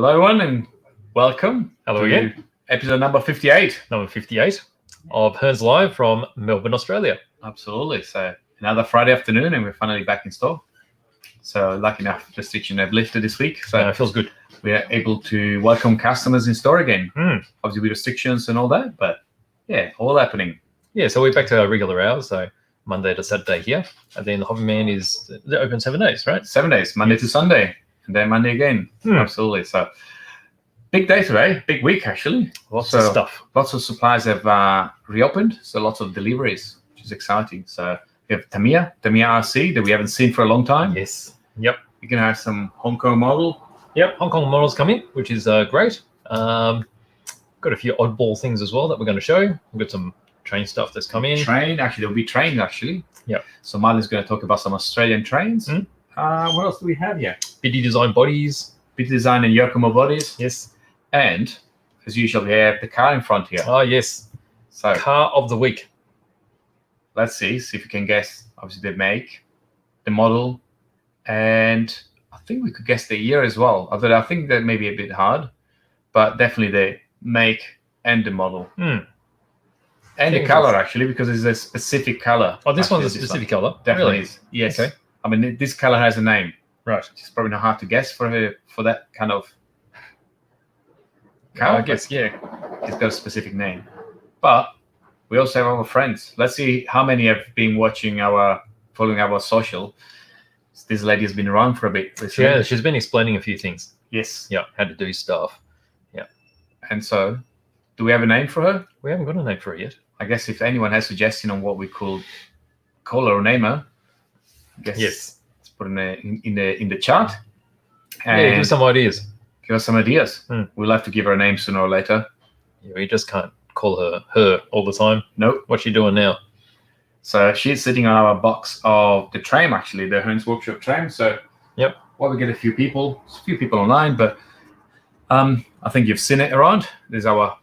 Hello everyone and welcome. Hello again. Episode number 58. Number 58 of Hearns Live from Melbourne, Australia. Absolutely. So another Friday afternoon and we're finally back in store. So lucky enough, restrictions have lifted this week. So it feels good. We are able to welcome customers in store again. Obviously with restrictions and all that, but yeah, all happening. Yeah, so we're back to our regular hours. So Monday to Saturday here. And then the Hobbyman is open 7 days, right? 7 days, Monday to Sunday. And then Monday again. Absolutely. So big day today, big week actually. Lots of stuff. Lots of suppliers have reopened, so lots of deliveries, which is exciting. So we have Tamiya RC that we haven't seen for a long time. Yes. Yep. We're going to have some Hong Kong model. Yep, Hong Kong models coming, which is great. Got a few oddball things as well that we're going to show. We've got some train stuff that's come in. There'll be train actually. Yep. So Marlon's going to talk about some Australian trains. What else do we have here? BD Design bodies. BD Design and Yokomo bodies. Yes. And as usual, we have the car in front here. Oh, yes. So car of the week. Let's see if you can guess. Obviously, the make, the model, and I think we could guess the year as well. Although I think that may be a bit hard, but definitely the make and the model. And the color, actually, because it's a specific color. Oh, this one's a specific color? Definitely really? is. Yes. Okay. I mean, this color has a name. Right. It's probably not hard to guess for that kind of color. I guess, yeah. It's got a specific name. But we also have our friends. Let's see how many have been following our social. This lady has been around for a bit recently. Yeah, she's been explaining a few things. Yes. Yeah, how to do stuff. Yeah. And so, do we have a name for her? We haven't got a name for her yet. I guess if anyone has suggestion on what we could call her or name her, I guess yes. Let's put in the chat. And yeah, give us some ideas. Give us some ideas. We'll have to give her a name sooner or later. Yeah, we just can't call her all the time. Nope. What's she doing now? So she's sitting on our box of the tram, actually, the Hearns Workshop tram. So yep. Well, we get a few people online, but I think you've seen it around. There's our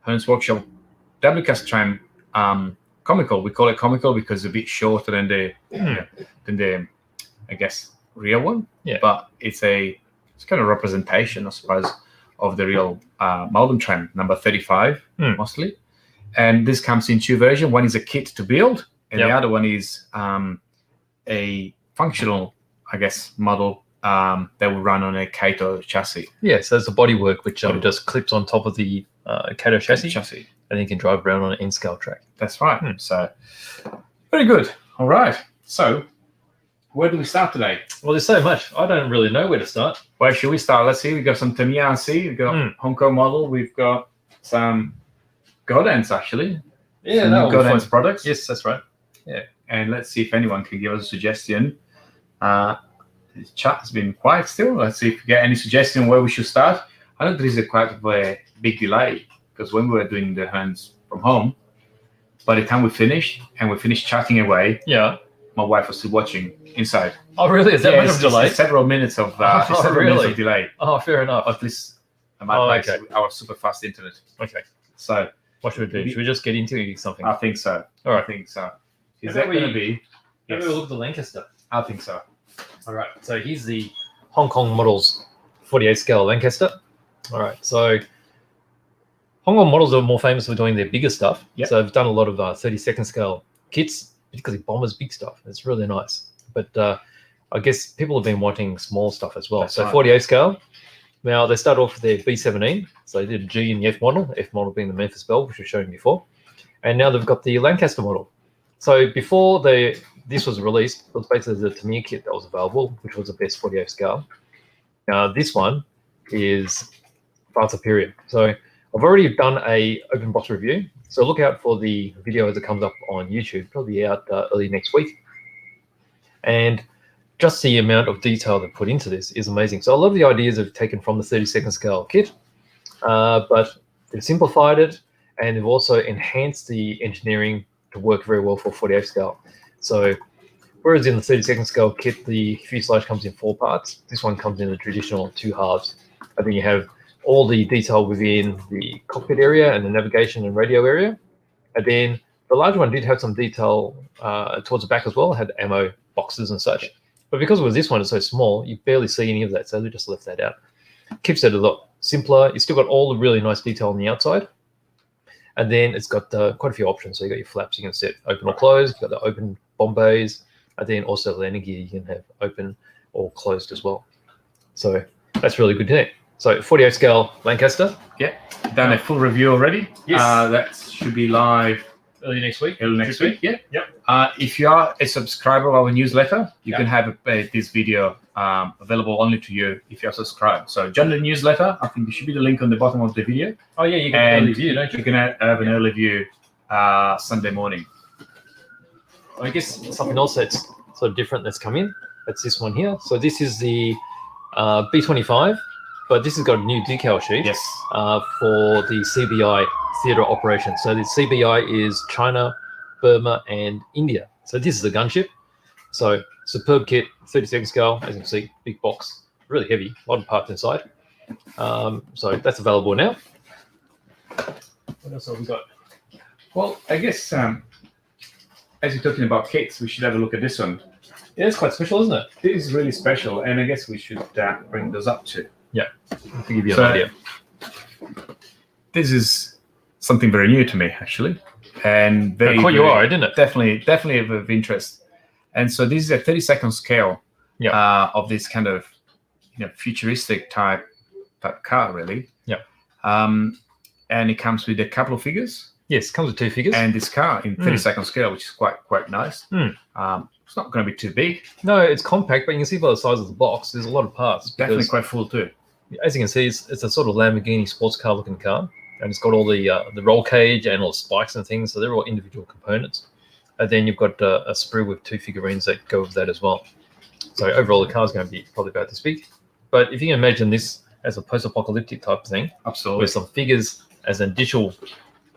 Hearns Workshop WCAS tram comical. We call it comical because it's a bit shorter than the I guess real one. Yeah. But it's kind of representation, I suppose, of the real Melbourne tram, number 35 mostly. And this comes in two versions. One is a kit to build, and the other one is a functional, I guess, model that will run on a Kato chassis. Yeah, so it's a bodywork which just clips on top of the Kato chassis, and you can drive around on an N-scale track. That's right. So, very good. All right. So, where do we start today? Well, there's so much. I don't really know where to start. Where should we start? Let's see. We've got some Tamiya RC. We've got Hong Kong model. We've got some GodHands, actually. Yeah, GodHands products. Yes, that's right. Yeah. And let's see if anyone can give us a suggestion. This chat has been quiet still. Let's see if we get any suggestion where we should start. I know there is quite a big delay because when we were doing the Hearns from home, by the time we finished chatting away, my wife was still watching inside. Oh, really? Is that much of a delay? Several minutes of delay. Oh, fair enough. At least our super fast internet. Okay. So what should we do? Should we just get into something? I think so. All right. I think so. Is that going to be? Maybe we'll look at the Lancaster. I think so. All right. So here's the Hong Kong models 48 scale Lancaster. All right. So Hong Kong models are more famous for doing their bigger stuff. Yep. So they've done a lot of 32nd scale kits, particularly bombers, big stuff. It's really nice. But I guess people have been wanting small stuff as well. That's so right. 48 scale. Now they start off with their B17. So they did G in the F model being the Memphis Belle, which we've shown before. And now they've got the Lancaster model. So before this was released, it was basically the Tamiya kit that was available, which was the best 48 scale. Now this one is far superior. So I've already done a open box review. So look out for the video as it comes up on YouTube. It'll be out early next week. And just the amount of detail they put into this is amazing. So a lot of the ideas are taken from the 32nd scale kit, but they've simplified it and they've also enhanced the engineering to work very well for 48 scale. So whereas in the 32nd scale kit, the fuselage comes in 4 parts, this one comes in the traditional 2 halves. I think you have all the detail within the cockpit area and the navigation and radio area. And then the large one did have some detail towards the back as well, it had ammo boxes and such. But because it was this one, it's so small, you barely see any of that, so they just left that out. keeps it a lot simpler. You still got all the really nice detail on the outside. And then it's got quite a few options. So you got your flaps you can set open or closed. You've got the open bomb bays. And then also landing gear you can have open or closed as well. So that's really good there. So 48 scale Lancaster. Yeah, done a full review already. Yes. That should be live Early next week. Yeah. Yep. If you are a subscriber of our newsletter, you can have this video available only to you if you're subscribed. So join the newsletter. I think there should be the link on the bottom of the video. Oh yeah, you can early view, don't you? You can have an early view Sunday morning. I guess something else that's sort of different that's come in. That's this one here. So this is the B25, but this has got a new decal sheet. Yes. For the CBI theatre operation. So the CBI is China, Burma, and India. So this is a gunship. So superb kit, 32nd scale, as you can see, big box, really heavy, a lot of parts inside. So that's available now. What else have we got? Well, I guess as you're talking about kits, we should have a look at this one. Yeah, it's quite special, isn't it? This is really special, and I guess we should bring those up too. Yeah, to give you an idea. This is something very new to me, actually, and very quite you are, didn't it? Definitely of interest. And so this is a 32nd scale of this kind of futuristic type car, really. Yeah. And it comes with a couple of figures. Yes, comes with 2 figures. And this car in 32nd scale, which is quite nice. It's not going to be too big. No, it's compact, but you can see by the size of the box, there's a lot of parts. Definitely quite full too. As you can see, it's a sort of Lamborghini sports car looking car. And it's got all the roll cage and all the spikes and things. So they're all individual components. And then you've got a sprue with 2 figurines that go with that as well. So overall, the car's going to be probably about this big. But if you can imagine this as a post-apocalyptic type thing, absolutely, with some figures as an additional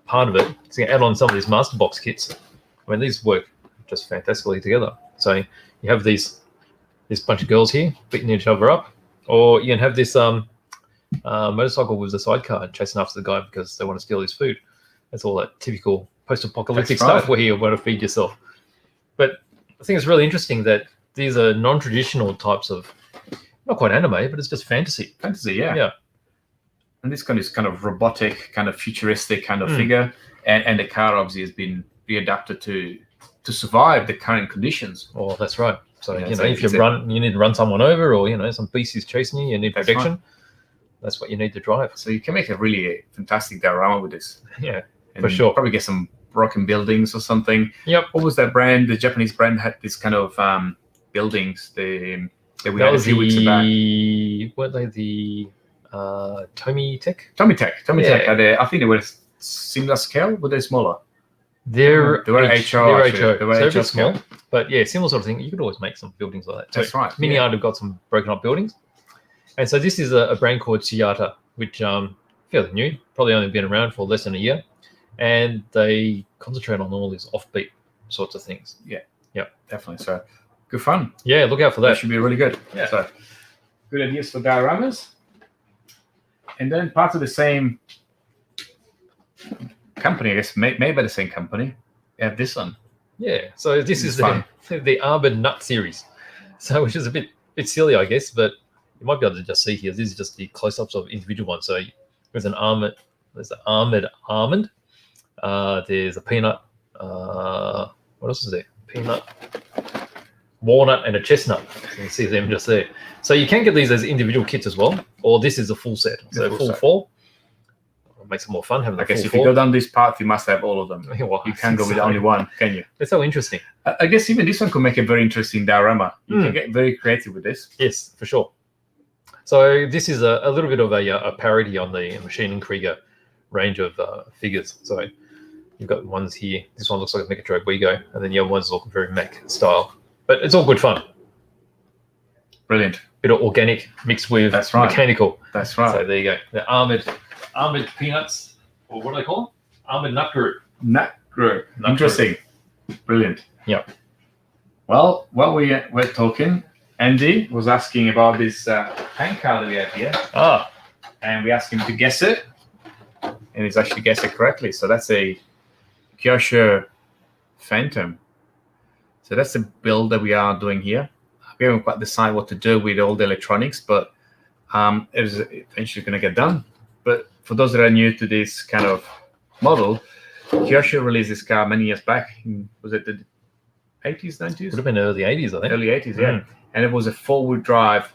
part of it, so you can add on some of these master box kits. I mean, these work just fantastically together. So you have this bunch of girls here beating each other up, or you can have this motorcycle with a sidecar and chasing after the guy because they want to steal his food. That's all that typical post-apocalyptic stuff where you want to feed yourself. But I think it's really interesting that these are non-traditional types of, not quite anime, but it's just fantasy. Fantasy, yeah. Yeah. And this kind is kind of robotic, kind of futuristic kind of figure, and the car obviously has been readapted to survive the current conditions. Oh, that's right. So if you need to run someone over, or some beast is chasing you, you need protection. Right. That's what you need to drive. So you can make a really fantastic diorama with this. Yeah, and for sure. Probably get some broken buildings or something. Yep. What was that brand? The Japanese brand had this kind of buildings. That we had a few weeks back. Weren't they the Tamiya? Tamiya. I think they were similar scale. Were they smaller? They were HO. They were a bit small, but yeah, similar sort of thing. You could always make some buildings like that. That's right. Mini Art have got some broken up buildings. And so this is a brand called Toyota, which fairly new, probably only been around for less than a year. And they concentrate on all these offbeat sorts of things. Yeah, definitely. So good fun. Yeah, look out for that. That should be really good. Yeah. So good ideas for dioramas. And then part of the same company, I guess, made by the same company, you have this one. Yeah, so this is the Armored Nut series. So which is a bit silly, I guess, but you might be able to just see here. This is just the close-ups of individual ones. So there's the armored almond. There's a peanut. What else is there? Peanut, walnut, and a chestnut. So you can see them just there. So you can get these as individual kits as well, or this is a full set. So full 4. It makes it more fun having. I guess if you go down this path, you must have all of them. Well, you can't go with only one, can you? It's so interesting. I guess even this one could make a very interesting diorama. You can get very creative with this. Yes, for sure. So this is a little bit of a parody on the Machine & Krieger range of figures. So you've got ones here. This one looks like a Mechatrope Wego, and then the other ones look very mech style. But it's all good fun. Brilliant. Bit of organic mixed with mechanical. That's right. So there you go. The armored peanuts, or what do they call them? Armored nut group. Nut group. Interesting. Brilliant. Yep. Well, while we're talking, Andy was asking about this tank car that we have here. And we asked him to guess it. And he's actually guessed it correctly. So that's a Kyosho Phantom. So that's the build that we are doing here. We haven't quite decided what to do with all the electronics, but It was eventually going to get done. But for those that are new to this kind of model, Kyosho released this car many years back. Was it the 80s, 90s? Would have been early 80s, I think. Early 80s, yeah. And it was a four-wheel drive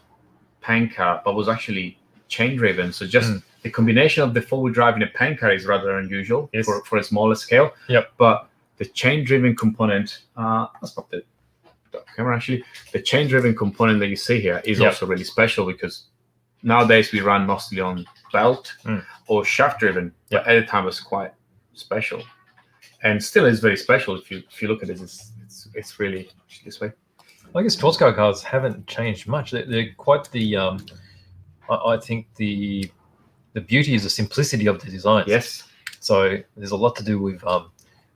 pan car, but was actually chain-driven. So just the combination of the four-wheel drive in a pan car is rather unusual for a smaller scale. Yep. But the chain-driven component, let's pop the camera actually. The chain-driven component that you see here is also really special because nowadays we run mostly on belt or shaft-driven. But at the time it was quite special, and still is very special. If you look at it, it's really this way. I guess sports car cars haven't changed much. They're quite the. I think the beauty is the simplicity of the design. Yes. So there's a lot to do with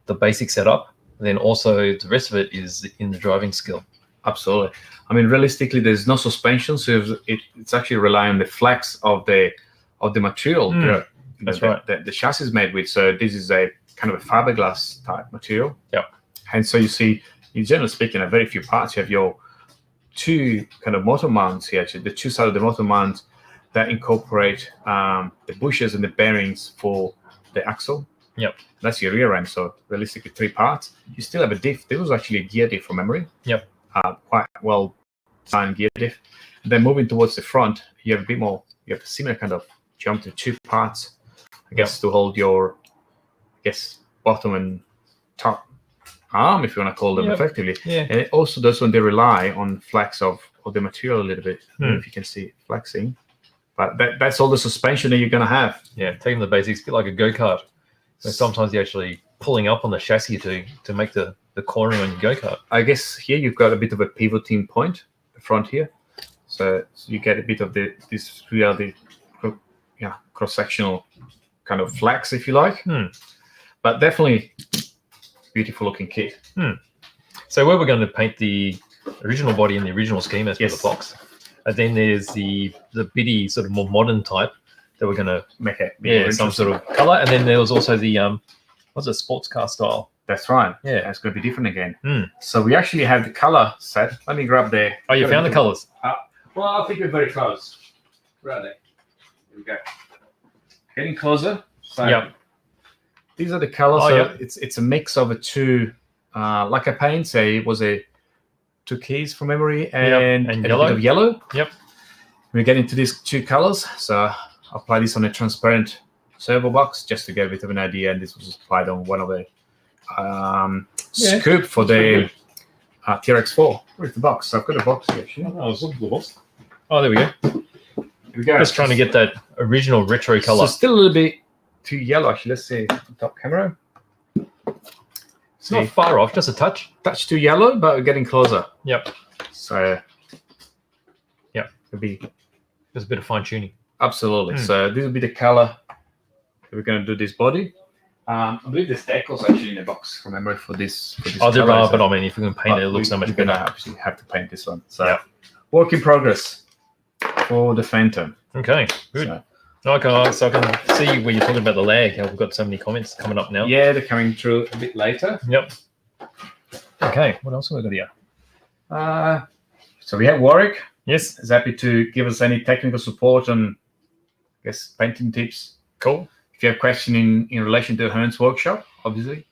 the basic setup. Then also the rest of it is in the driving skill. Absolutely. I mean, realistically, there's no suspension, so it's actually relying on the flex of the material. That's right. The chassis is made with. So this is a kind of a fiberglass type material. Yeah. And so you see, in general speaking, at very few parts, you have your two kind of motor mounts here. Actually, the two sides of the motor mount that incorporate the bushings and the bearings for the axle. Yep. That's your rear end. So realistically, 3 parts. You still have a diff. There was actually a gear diff from memory. Yep. Quite well designed gear diff. And then moving towards the front, you have a bit more. You have a similar kind of jump to 2 parts. I guess to hold your, bottom and top arm, if you want to call them effectively. Yeah. And it also does when they rely on flex of the material a little bit. I don't know if you can see it flexing. But that's all the suspension that you're going to have. Yeah, taking the basics, a bit like a go-kart. So sometimes you're actually pulling up on the chassis to make the cornering on your go-kart. I guess here you've got a bit of a pivoting point, the front here. So you get a bit of this really cross-sectional kind of flex, if you like. But definitely beautiful looking kit. So where we're going to paint the original body in the original scheme as per the box. And then there's the bitty sort of more modern type that we're going to make it some sort of color. And then there was also the what's it, sports car style. That's right. Yeah, it's going to be different again. So we actually have the color set. Let me grab the. Oh, you found the colors? Well, I think we're very close. Right there. Here we go. Getting closer. So these are the colors. It's a mix of a two. Like I paint, say it was a turquoise from memory and a yellow. bit of yellow. Yep. We get into these 2 colors. So I'll apply this on a transparent servo box just to get a bit of an idea. And this was applied on one of the scoop for the TRX4. Where's the box? I've got a box here. Actually. I was looking for the box. Oh, there we go. Here we go. Just trying to get that original retro color. So still a little bit too yellow. Actually, let's see the top camera. It's not far off, just a touch. Touch too yellow, but we're getting closer. Yep. So, it'll be just a bit of fine tuning. Absolutely. So this will be the color that we're going to do this body. I believe there's decals actually in the box. Remember for this. Oh, there are, but I mean, if we can paint it, it looks so much better. We're going to have to paint this one. So, work in progress for the Phantom. Okay, good. So I can see where you're talking about the lag. We've got so many comments coming up now. Yeah, they're coming through a bit later. Yep. Okay, what else have we got here? So we have Warwick. Yes. He's happy to give us any technical support on, painting tips. Cool. If you have questions in relation to the Hearns workshop, obviously,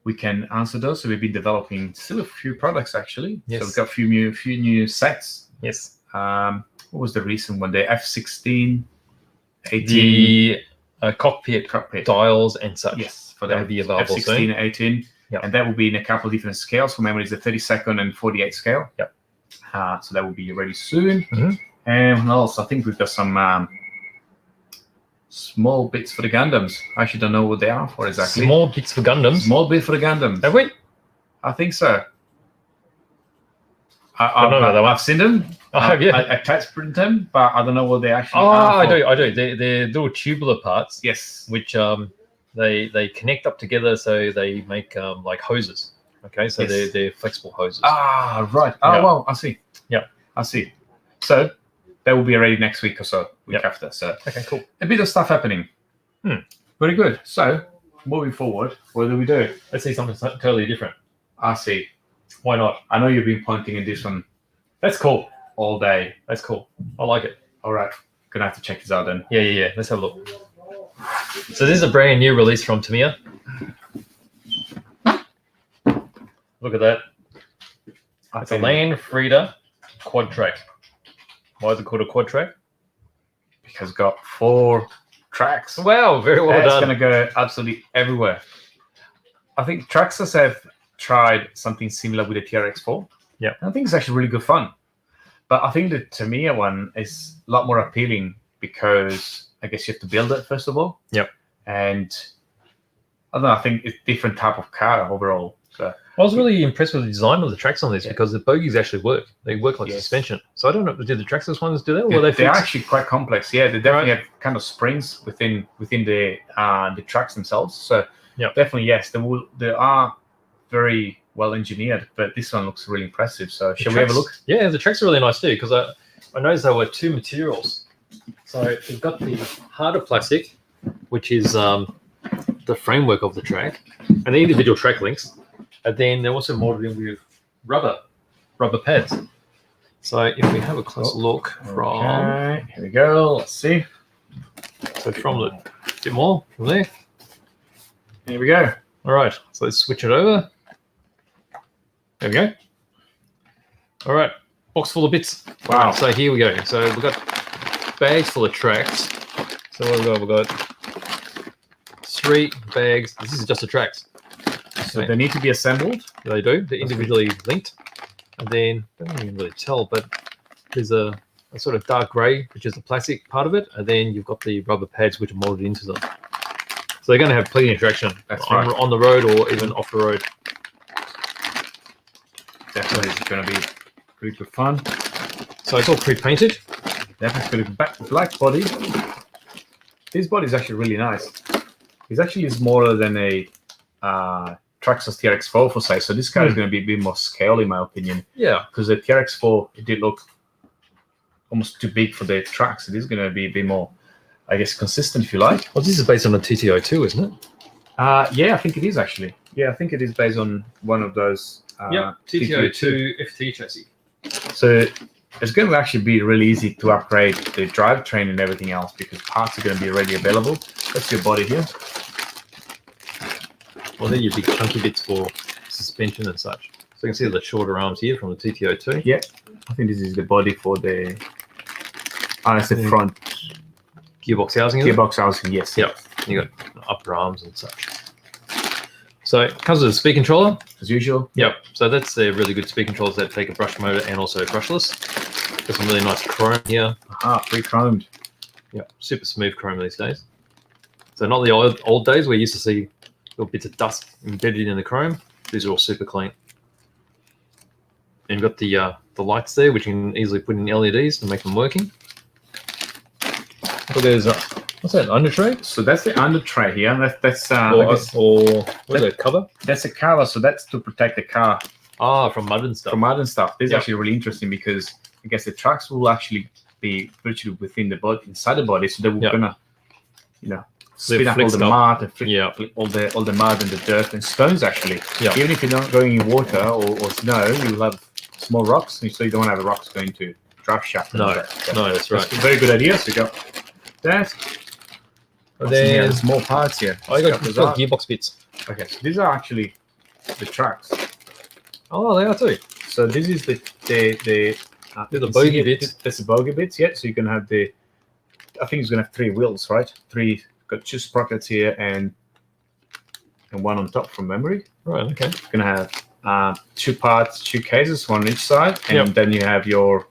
we can answer those. So we've been developing still a few products, actually. Yes. So we've got a few new sets. Yes. What was the recent one? The F16, 18. The cockpit dials and such. Yes. For that will be available F16 soon. and 18. Yep. And that will be in a couple of different scales. For memory, it's the 32nd and 48 scale. Yep. So that will be ready soon. And also, I think we've got some small bits for the Gundams. I actually don't know what they are for exactly. Small bits for Gundams? Small bit for the Gundams. Have we? I think so. I've seen them. I touch print them, but I don't know what they actually are. I do. They're little tubular parts. Yes. Which they connect up together, so they make like hoses. Okay, so they're flexible hoses. Ah, right. Oh, well, I see. Yeah, I see. So that will be ready next week or so, week after. So okay, cool. A bit of stuff happening. Very good. So moving forward, what do we do? Let's see something totally different. I see. Why not? I know you've been pointing in this one. That's cool. All day. That's cool. I like it. All right, gonna have to check this out then. Yeah. Let's have a look. So this is a brand new release from Tamiya. Look at that. It's a Lancaster QuadTrack. Why is it called a QuadTrack? Because it's got 4 tracks. Wow, very well It's done. gonna go absolutely everywhere. I think Traxxas have tried something similar with the TRX4. Yeah. I think it's actually really good fun. But I think the Tamiya one is a lot more appealing because I guess you have to build it first of all. Yep. And I don't know, I think it's a different type of car overall. So I was really impressed with the design of the tracks on this because the bogies actually work. They work like Yes. suspension. So I don't know, did the Traxxas ones do that? Or were they they're fixed? actually quite complex. Yeah, they definitely have kind of springs within the tracks themselves. So Yep. definitely yes, they are very well engineered. But this one looks really impressive. So shall we have a look? Yeah, the tracks are really nice too because I noticed there were 2 materials. So you've got the harder plastic, which is the framework of the track, and the individual track links. And then they're also molded in with rubber pads. So if we have a close look from, Okay, here we go. Let's see. so from the bit more from there. Here we go. All right, so let's switch it over. There we go. All right, box full of bits. Wow. All right, so here we go. So we've got bags full of tracks. So what have we got? We've got 3 bags. This is just the tracks. So they need to be assembled. They do. They're individually linked. And then, I don't even really tell, but there's a sort of dark grey, which is the plastic part of it. And then you've got the rubber pads, which are molded into them. So they're going to have plenty of traction on the road or even off the road. Definitely it's going to be pretty good fun. So it's all pre-painted. Definitely got a black body. This body is actually really nice. It's actually smaller than a Traxxas TRX4 for size. So this car is going to be a bit more scale, in my opinion. Yeah. Because the TRX4, it did look almost too big for the tracks. It is going to be a bit more, I guess, consistent, if you like. Well, this is based on a TTO2, isn't it? Yeah, I think it is actually. Yeah, I think it is based on one of those. TTO2 FT chassis. So it's going to actually be really easy to upgrade the drivetrain and everything else because parts are going to be already available. That's your body here. Well, they're your big chunky bits for suspension and such. So you can see the shorter arms here from the TTO2. Yeah, I think this is the body for the. That's the front Gearbox housing. Is it? gearbox housing. Yes. Yep. You got upper arms and such. So it comes with a speed controller. As usual. Yep. So that's a really good speed controllers that take a brush motor and also brushless. Got some really nice chrome here. Pre-chromed. Yep. Super smooth chrome these days. So not the old days where you used to see little bits of dust embedded in the chrome. These are all super clean. And you've got the lights there, which you can easily put in LEDs to make them working. But there's what's that, under tray? So that's the under tray here. That's Or what's that, cover? That's a cover. So that's to protect the car From mud and stuff. from mud and stuff. This is Yep. actually really interesting because I guess the tracks will actually be virtually within the body, inside the body. So they will Yep. gonna, spin up flick all the stuff. mud and flick, Yeah. flick all the mud and the dirt and stones actually. Yeah. Even if you're not going in water or snow, you'll have small rocks. So you don't want to have rocks going to draft shaft. and No, all that. So no, that's right. that's a very good idea. So you got that. And Then then small parts here. I got those out. gearbox bits. Okay, so these are actually the tracks. Oh, they are too. So this is the They're the you bogey see it? bits. That's the bogey bits, yeah. So you're gonna have I think it's gonna have 3 wheels, right? Got 2 sprockets here and one on top from memory. Right. Okay. You're gonna have 2 parts, 2 cases, one on each side, and Yep. then you have your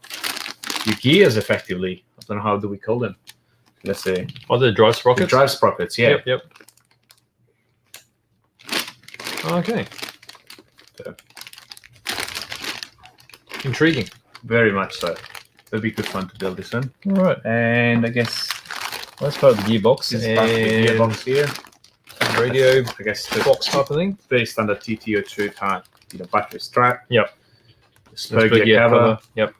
gears effectively. I don't know how do we call them. Let's say Oh, the drive the sprockets. drive sprockets, yeah. Yep. Okay. So, Intriguing. very much so. It'll be good fun to build this one. All right. And I guess Let's start with the gearbox this is part of the and gearbox here. radio I guess the box type of thing. very standard TTO2 type, battery strap. Yep. Spur Spur gear cover. Yep.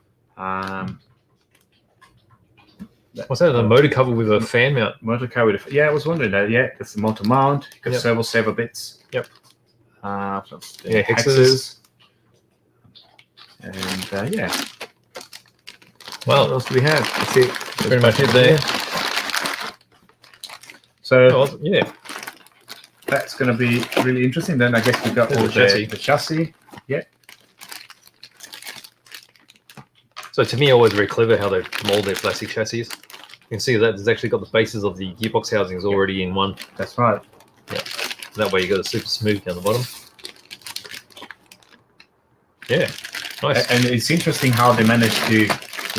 That's What's that? A motor cover with a fan mount. motor cover with I was wondering that. Yeah, that's the motor mount. You got Yep. servo saver bits. Yep. So the Yeah, hexes. And yeah. Well, What else do we have? That's it. pretty much it there. So Oh, yeah. that's going to be really interesting. Then I guess we've got There's all the chassis. the chassis. Yeah. So to me, always very clever how they mold their plastic chassis. You can see that it's actually got the bases of the gearbox housings already in one. That's right. Yeah. That way you got a super smooth down the bottom. Yeah. Nice. And it's interesting how they managed to,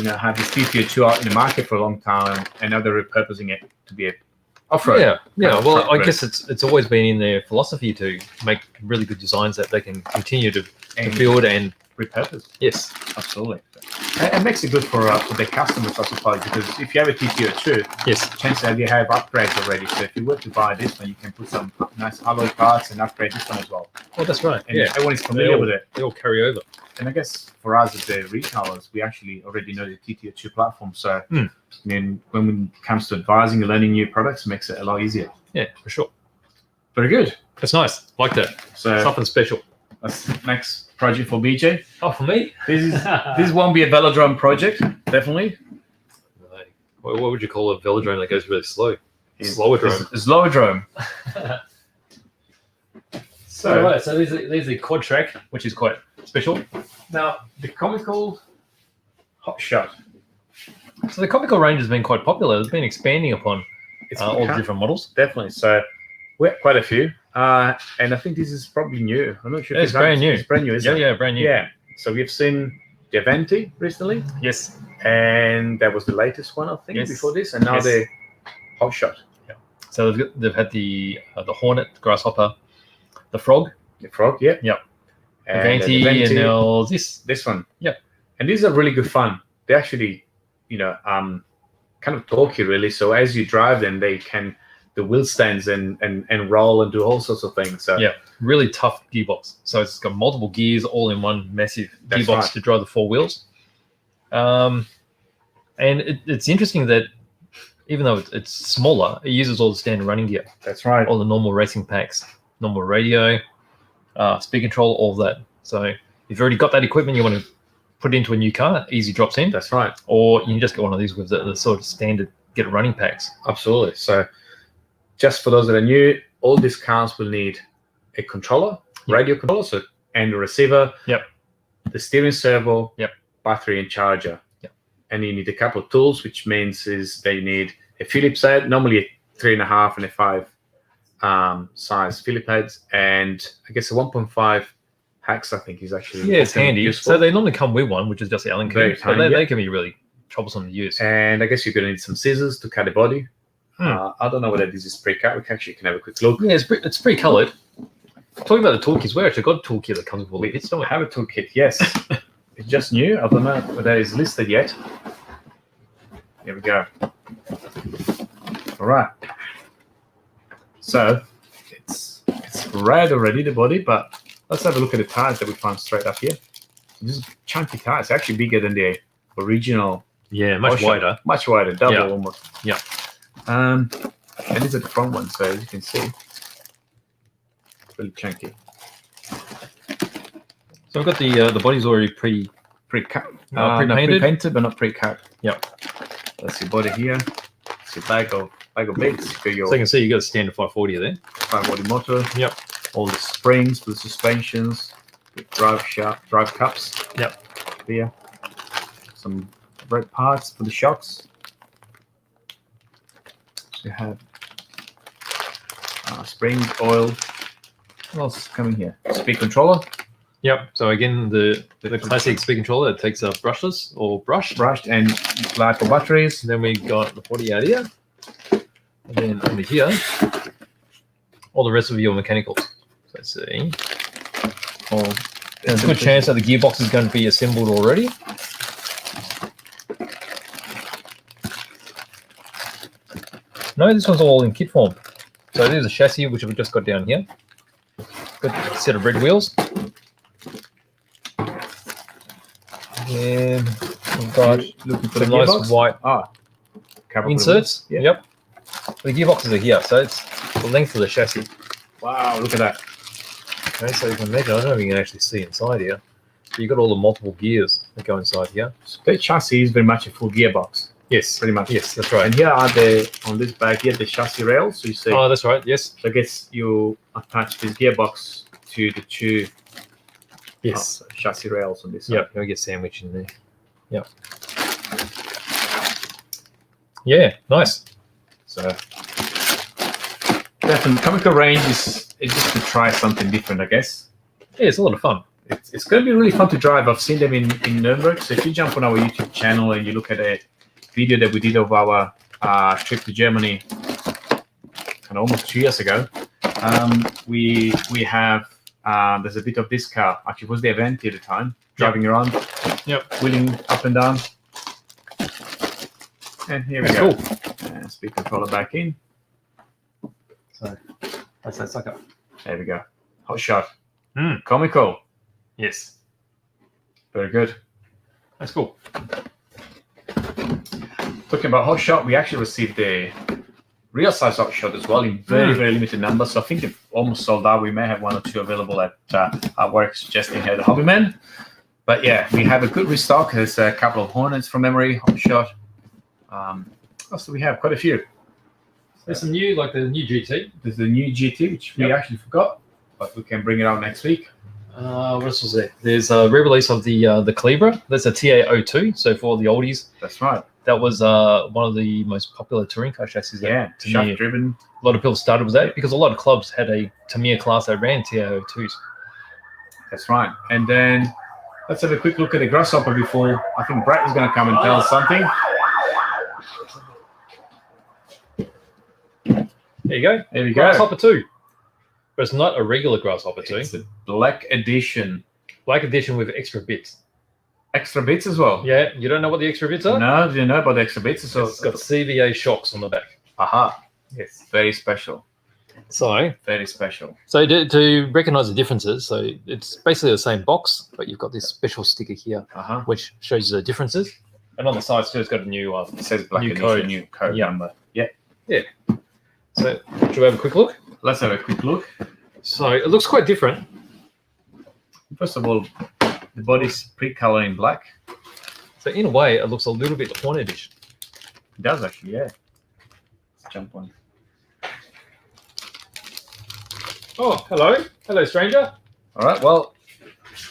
have this TTO2 out in the market for a long time, and now they're repurposing it to be a off-road. Yeah. Well, I road. guess it's always been in their philosophy to make really good designs that they can continue to build and repurpose. yes. Absolutely. And it makes it good for their customers, I suppose, because if you have a TTO2, Yes. chances are you have upgrades already. So if you were to buy this one, you can put some nice alloy parts and upgrade this one as well. Oh, that's right. And Yeah. everyone is familiar with it. They all carry over. And I guess for us as the retailers, we actually already know the TTO2 platform. So I mean, when it comes to advising and learning new products, it makes it a lot easier. Yeah, for sure. Very good. That's nice. Like that. So Something special. that's the next project for BJ. Oh, for me? This won't be a velodrome project, definitely. What would you call a velodrome that goes really slow? Slower drone. It's lower drone. So, right, so there's the QuadTrack, which is quite special. Now, the comical hot shot. So the comical range has been quite popular. It's been expanding upon It's all the different models. Definitely. So we have quite a few. And I think this is probably new. I'm not sure if It's brand new. It's brand new, isn't it? Yeah, brand new. Yeah. So we've seen the Avanti recently, Yes. and that was the latest one, I think, Yes. before this. And now Yes. the hot shot. So they've had the Hornet, the Grasshopper, the Frog, The Frog, yeah. Yep. And Avanti, the and now this one. Yeah. And these are really good fun. They actually, kind of torquey really. So as you drive them, the wheel stands and roll and do all sorts of things. So Yeah. really tough gearbox. So it's got multiple gears all in one massive That's gearbox right. to drive the four wheels. And it's interesting that even though it's smaller, it uses all the standard running gear, that's right. all the normal racing packs, normal radio, speed control, all of that. So if you've already got that equipment, you want to put it into a new car, easy drops in, That's right. or you can just get one of these with the sort of standard get running packs. Absolutely. So just for those that are new, all these cars will need a controller, radio controller, and a receiver. Yep. The steering servo. Yep. Battery and charger. Yep. And you need a couple of tools, which means is they need a Phillips head, normally a 3.5 and a 5 size Phillips heads, and I guess a 1.5 hex. I think is actually Yeah, it's handy. useful. So they normally come with one, which is just the Allen Very key. But tiny, they can be really troublesome to use. And I guess you're going to need some scissors to cut the body. I don't know whether this is pre-cut. We actually can have a quick look. Yeah, it's pretty-coloured. Talking about the toolkits, we actually got a toolkit that comes with all the bits, don't We we? have a toolkit, yes. It's just new. I don't know whether it's listed yet. Here we go. All right. So it's red already, the body, but let's have a look at the tires that we found straight up here. These are chunky tires, actually bigger than the original. Yeah, much Ocean. wider. Much wider, double Yeah. almost. Yeah. And these are the front ones, so as you can see, really chunky. So I've got the body's already Pre-cut. pre-painted. Pre-painted, but not pre-cut. Yep. That's your body here. It's your bag of bits for your So you can see you got a standard 540 there. 540 motor. Yep. All the springs for the suspensions, the drive cups. Yep. Here. Some brake parts for the shocks. So you have springs, oil. What else is coming here? Speed controller. Yep. So again, the classic speed controller, it takes a brushless or brushed. Brushed and light for batteries. And then we got the body out here. And then under here, all the rest of your mechanicals. So let's see. There's a good chance that the gearbox is going to be assembled already. No, this one's all in kit form. So there's a chassis which we've just got down here. Got a set of red wheels. And we've got Looking for some the nice gearbox. white Cover for the inserts. wheels. Yep. The gearboxes are here, so it's the length of the chassis. Wow, look at that. Okay, so you can imagine, I don't know if you can actually see inside here. So you've got all the multiple gears. that go inside here. So the chassis is very much a full gearbox. Yes, Pretty much. Yes, that's right. And here are on this bag here, the chassis rails. So you see, Oh, that's right. Yes. so I guess you attach this gearbox to the two Yes. chassis rails on this side. Yeah, you'll get sandwich in there. Yeah. Yeah, nice. So definitely, Comical Range is just to try something different, I guess. Yeah, it's a lot of fun. It's going to be really fun to drive. I've seen them in Nuremberg. So if you jump on our YouTube channel and you look at a video that we did of our trip to Germany, kind of almost 2 years ago, we have there's a bit of this car. Actually, it was the event at the time, driving around, wheeling up and down. And here we go. Cool. Speed controller back in. So that's that sucker. There we go. Hot shot. Mm. Comical. Yes. Very good. That's cool. Talking about hot shot, we actually received the real size hot shot as well in very, very limited numbers. So I think they've almost sold out. We may have one or two available at our work, suggesting here the Hobbyman. But yeah, we have a good restock. There's a couple of Hornets from memory, hot shot. What else do we have? Quite a few. There's some new, like the new GT. There's the new GT, which we actually forgot, but we can bring it out next week. What else was there? There's a re-release of the Calibra. That's a TA02. So for the oldies, That's right. that was one of the most popular touring car chassis. Yeah, Tamiya. shaft driven. A lot of people started with that because a lot of clubs had a Tamiya class that ran TA02s. That's right. And then let's have a quick look at the Grasshopper before I think Brett is going to come and tell us something. There you go. There we go. Grasshopper 2. But it's not a regular Grasshopper 2. It's the black edition. Black edition with extra bits. Extra bits as well. Yeah, you don't know what the extra bits are? No, do you know about the extra bits? So It's got CVA shocks on the back. aha, Yes. very special. So Very special. to recognize the differences, so it's basically the same box, but you've got this special sticker here, which shows you the differences. And on the sides too, it's got a new It says black new edition, code. new code Yeah. number. Yeah. So should we have a quick look? Let's have a quick look. So it looks quite different. First of all, the body's pre-color in black. So in a way, it looks a little bit Hornet-ish. It does actually, yeah. Let's jump on. Oh, hello. Hello, stranger. All right, well,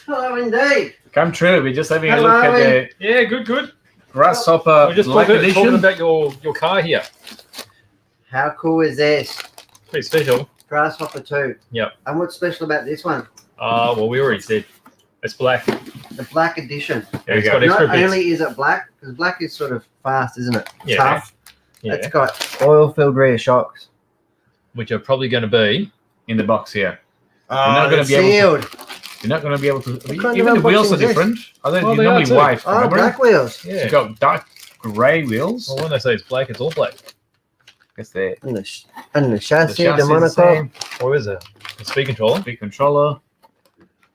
Hello, indeed. come true. We're just having a Hello. look at the Yeah, good. Grasshopper We're just black talking edition. about your car here. How cool is this? Pretty special. Grasshopper 2. Yep. And what's special about this one? Well, we already said it's black. The black edition. There you It's go. got extra Not bits. only is it black, because black is sort of fast, isn't it? Yeah. Tough. Yeah, It's got oil-filled rear shocks. which are probably going to be. In the box here. Oh, gonna they're be able sealed. You're not going to be able to. kind Even of the wheels are unboxing is this? different. I think Well, they're they are normally too. white. Oh, remember? black wheels. Yeah. You've got dark grey wheels. Well, when they say it's black, it's all black. Guess the And the chassis, the is the monocoque. same. Or is it? The speed controller. Big controller.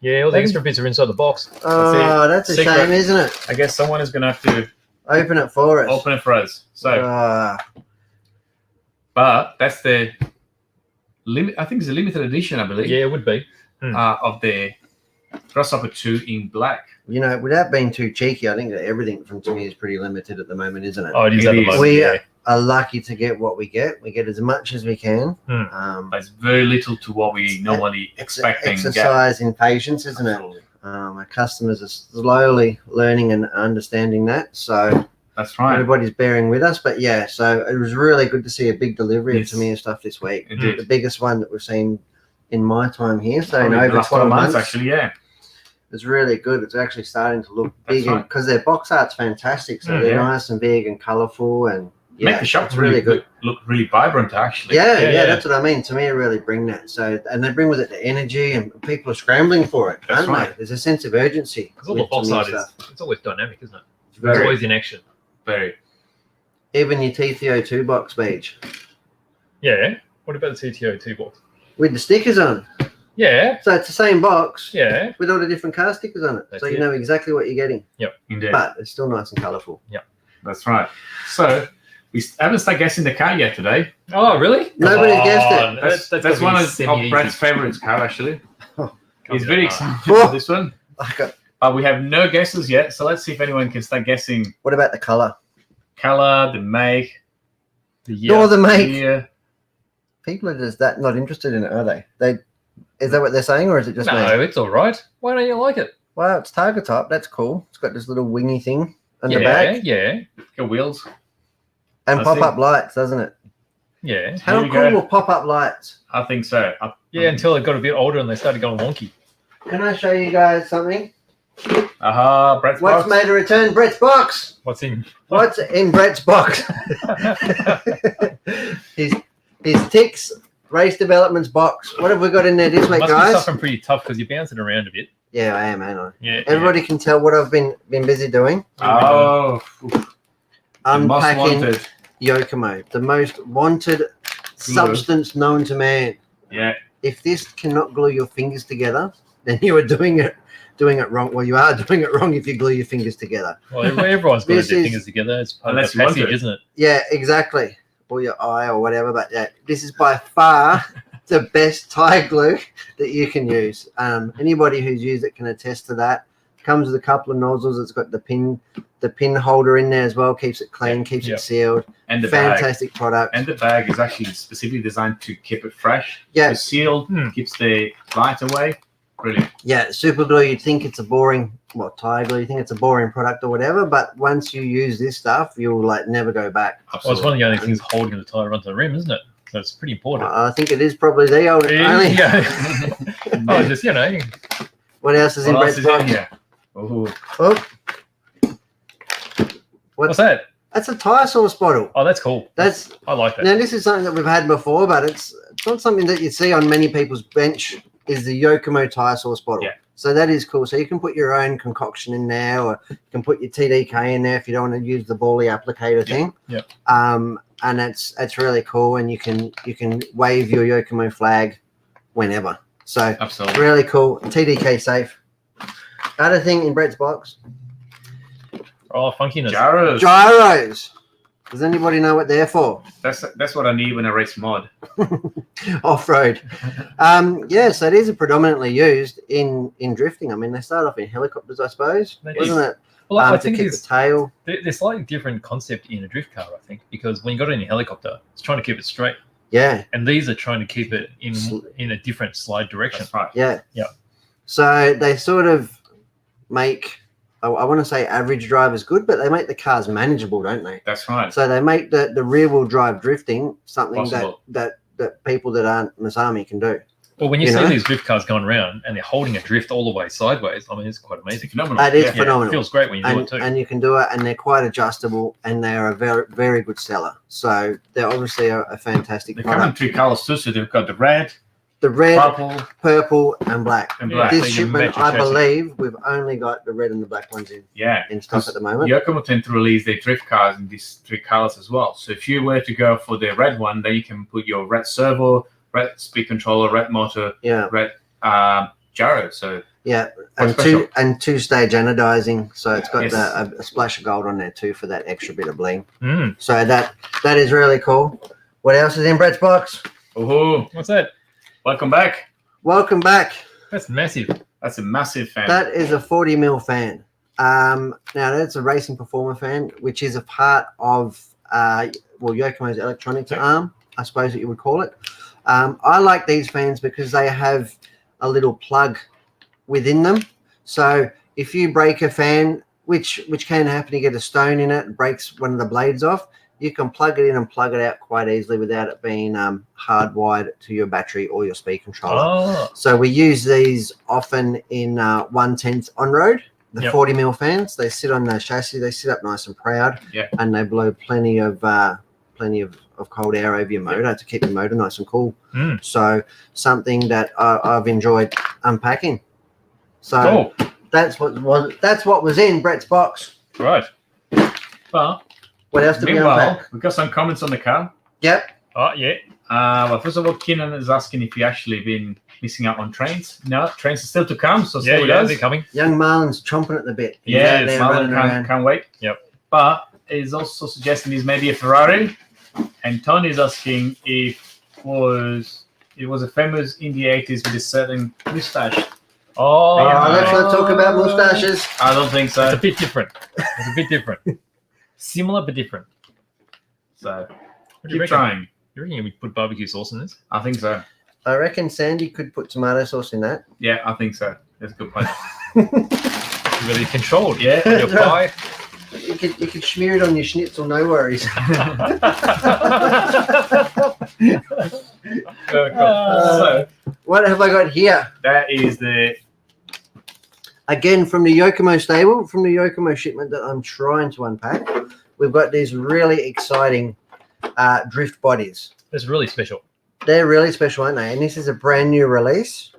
Yeah, all the extra bits are inside the box. Oh, that's a Secret. shame, isn't it? I guess someone is going to have to Open it for us. open it for us. So, Ah, but that's the limit. I think it's a limited edition, I believe, Yeah, it would be. of the Grasshopper 2 in black. you know, without being too cheeky, I think that everything from Tamiya is pretty limited at the moment, isn't it? Oh, it is It at the is. moment. We yeah. are lucky to get what we get. We get as much as we can. But it's very little to what we normally It's expect and get. exercise in patience, isn't it? Our customers are slowly learning and understanding that. So That's right. everybody's bearing with us. But yeah, so it was really good to see a big delivery Yes. of Tamiya stuff this week. It did. The biggest one that we've seen in my time here. So in Probably the over last 12 months, actually, yeah. it's really good. It's actually starting to look That's big right. because their box art's fantastic. So they're Yeah. nice and big and colourful and yeah, Make the shop it's really good. look really vibrant, actually. Yeah, Yeah. that's what I mean. To me, really bring that. So, and they bring with it the energy, and people are scrambling for it, That's don't right. they? There's a sense of urgency. Because all the with box Tamiya art is, stuff. it's always dynamic, isn't it? It's Very. always in action. Very. Even your TTO2 box beach Yeah. What about the CTO2 box? with the stickers on. Yeah. So it's the same box Yeah. with all the different car stickers on it. That's So you it. know exactly what you're getting, Indeed. but it's still nice and colourful. That's right. So we haven't started guessing the car yet today. Oh, really? Nobody's guessed it. Oh, That's one of Brett's favorites car, actually. Oh. He's very excited Oh. for this one. I got But we have no guesses yet, so let's see if anyone can start guessing. What about the color? Color, the make, The year. Or the make. year. People are just that not interested in it, are they? Is that what they're saying, or is it just me? No, it's all right. Why don't you like it? Well, it's Targa type. That's cool. It's got this little wingy thing on Yeah, the back yeah, Got wheels. and I pop-up lights, doesn't it? yeah. How we cool go. will pop-up lights? I think so. Yeah, until it got a bit older and they started going wonky. Can I show you guys something? Aha, Brett's What's box. made a return? Brett's box. What's in? What's in Brett's box? his Ticks Race Developments box. What have we got in there this week, Must be guys? something pretty tough because you're bouncing around a bit. Yeah, I am, ain't I? Yeah. Everybody can tell what I've been busy doing. Oh, the most Unpacking wanted. Yokomo, the most wanted substance known to man. Yeah, If this cannot glue your fingers together, then you are doing it wrong. Well, you are doing it wrong if you glue your fingers together. Well, everyone's got This their is- fingers together. It's part Unless of the you want passage, to. isn't it? Yeah, exactly. Or your eye or whatever. But yeah, this is by far the best tie glue that you can use. Anybody who's used it can attest to that. Comes with a couple of nozzles. It's got the pin holder in there as well. Keeps it clean, keeps Yeah. it sealed. and the bag. Fantastic product. And the bag is actually specifically designed to keep it fresh. Yeah. It's sealed, keeps the light away. Brilliant. Yeah, super glue. You'd think it's a boring, tie glue. You think it's a boring product or whatever, but once you use this stuff, you'll like never go back. Well, it's one of the only things holding the tire onto the rim, isn't it? So it's pretty important. I think it is probably the only. Yeah. Oh, just, you know. What else is in What else Brett's is in box? here? Ooh. Oh, What's that? that's a tire sauce bottle. Oh, that's cool. That's I like that. now this is something that we've had before, but it's not something that you see on many people's bench. Is the Yokomo tire sauce bottle? Yeah. So that is cool. So you can put your own concoction in there, or you can put your TDK in there if you don't want to use the bally applicator thing. Yeah. And that's really cool, and you can wave your Yokomo flag whenever. So Absolutely. really cool. TDK safe. Other thing in Brett's box, Oh, funkiness. Gyros. gyros. Does anybody know what they're for? That's what I need when I race mod. Off-road. Yeah, so these are predominantly used in drifting. I mean, they start off in helicopters, I suppose, They wasn't it? Well, I To think keep the there's, tail. there's slightly different concept in a drift car, I think, because when you got it in a helicopter, it's trying to keep it straight. Yeah, And these are trying to keep it in a different slide direction. That's right. yeah. Yeah. So they sort of make, I want to say average drivers good, but they make the cars manageable, don't they? That's right. So they make the rear-wheel drive drifting something Possible. that people that aren't Masami can do. Well, when you You see know? these drift cars going around and they're holding a drift all the way sideways, I mean, it's quite It's amazing. phenomenal. That is Yeah. Yeah, phenomenal. it feels great when you do And, it too. and you can do it, and they're quite adjustable, and they are a very, very good seller. So they're obviously a fantastic They come in product. 3 colors too, so they've got the red, The red, purple, purple, and black. and Yeah. black. This So you shipment, match your I chassis. believe, we've only got the red and the black ones Yeah. in stock at the moment. Yokomo tend to release their drift cars in these 3 colors as well. So if you were to go for the red one, then you can put your red servo, red speed controller, red motor, Yeah, red gyro. So yeah, Quite and special. two-stage anodizing, so it's got Yes. a splash of gold on there too for that extra bit of bling. Mm. So that is really cool. What else is in Brett's box? oh, What's that? welcome back. Welcome back. That's massive. That's a massive fan. That is a 40 mil fan. Now that's a racing performer fan, which is a part of Yokomo's electronics arm, I suppose that you would call it. I like these fans because they have a little plug within them. So if you break a fan, which can happen, you get a stone in it, breaks one of the blades off, you can plug it in and plug it out quite easily without it being hardwired to your battery or your speed controller. Oh, So we use these often in 1/10 on road. The Yep. 40 mil fans, they sit on the chassis, they sit up nice and proud, Yeah. and they blow plenty of cold air over your motor to keep your motor nice and cool. Mm. So something that I've enjoyed unpacking. So cool. that's what was in Brett's box. Right. Well, What else did we meanwhile, unpack? we've got some comments on the car. Yep. Oh, yeah. Well, first of all, Keenan is asking if you actually been missing out on trains. No, trains are still to come, so Yeah, stay with yeah, us. they're coming. Young Marlon's chomping at the bit. He's Yeah, out there Marlon running around. can't wait. Yep. But he's also suggesting he's maybe a Ferrari. And Tony's asking if it was a famous in the 80s with a certain mustache. Oh, Let's not talk about moustaches. I don't think It's so. a bit different. It's a bit different. Similar but different. So What do you keep reckon? trying. You reckon we put barbecue sauce in this? I think so. I reckon Sandy could put tomato sauce in that. Yeah, I think so. That's a good point. You're really controlled. Yeah. On your pie. You could smear it on your schnitzel, no worries. So What have I got here? that is the Again, from the Yokomo stable, from the Yokomo shipment that I'm trying to unpack, we've got these really exciting drift bodies. It's really special. They're really special, aren't they? And this is a brand new release,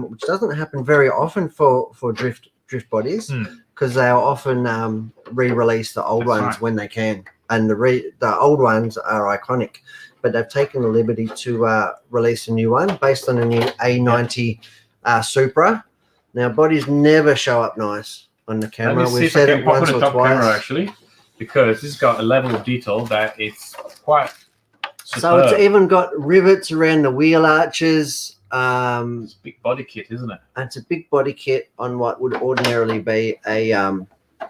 which doesn't happen very often for drift bodies, because they are often re-release the old That's ones right. when they can, and the old ones are iconic. But they've taken the liberty to release a new one based on a new A90 Supra. Now, bodies never show up nice on the let camera. me see We've if I said can it pop on once the or top camera twice. actually, because it's got a level of detail that it's quite So it's superb. even got rivets around the wheel arches. It's a big body kit, isn't it? And it's a big body kit on what would ordinarily be a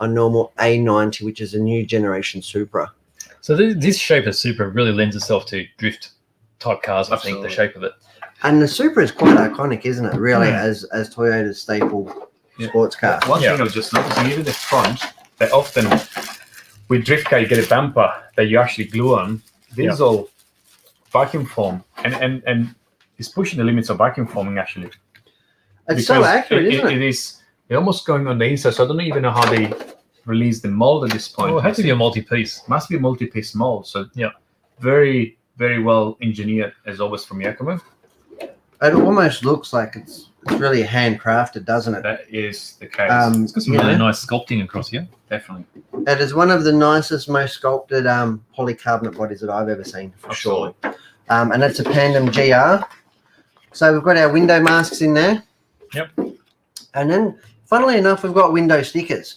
normal A90, which is a new generation Supra. So this shape of Supra really lends itself to drift type cars, I think, Absolutely. the shape of it. And the Supra is quite iconic, isn't it? Really, as Toyota's staple Yeah. sports car. One thing I was just noticing, even the front, they often with drift car you get a bumper that you actually glue on. This is all vacuum form, and it's pushing the limits of vacuum forming actually. It's so Because accurate, isn't it? It is. They're almost going on the inside, so I don't even know how they release the mold at this point. Well, it has to be a multi-piece. Must be a multi-piece mold. So Yeah. very, very well engineered as always from Yokomo. It almost looks like it's really handcrafted, doesn't it? That is the case. It's got some You really know? nice sculpting across here. Definitely. It is one of the nicest, most sculpted polycarbonate bodies that I've ever seen, for sure. And it's a Pandem GR. So we've got our window masks in there. Yep. And then, funnily enough, we've got window stickers.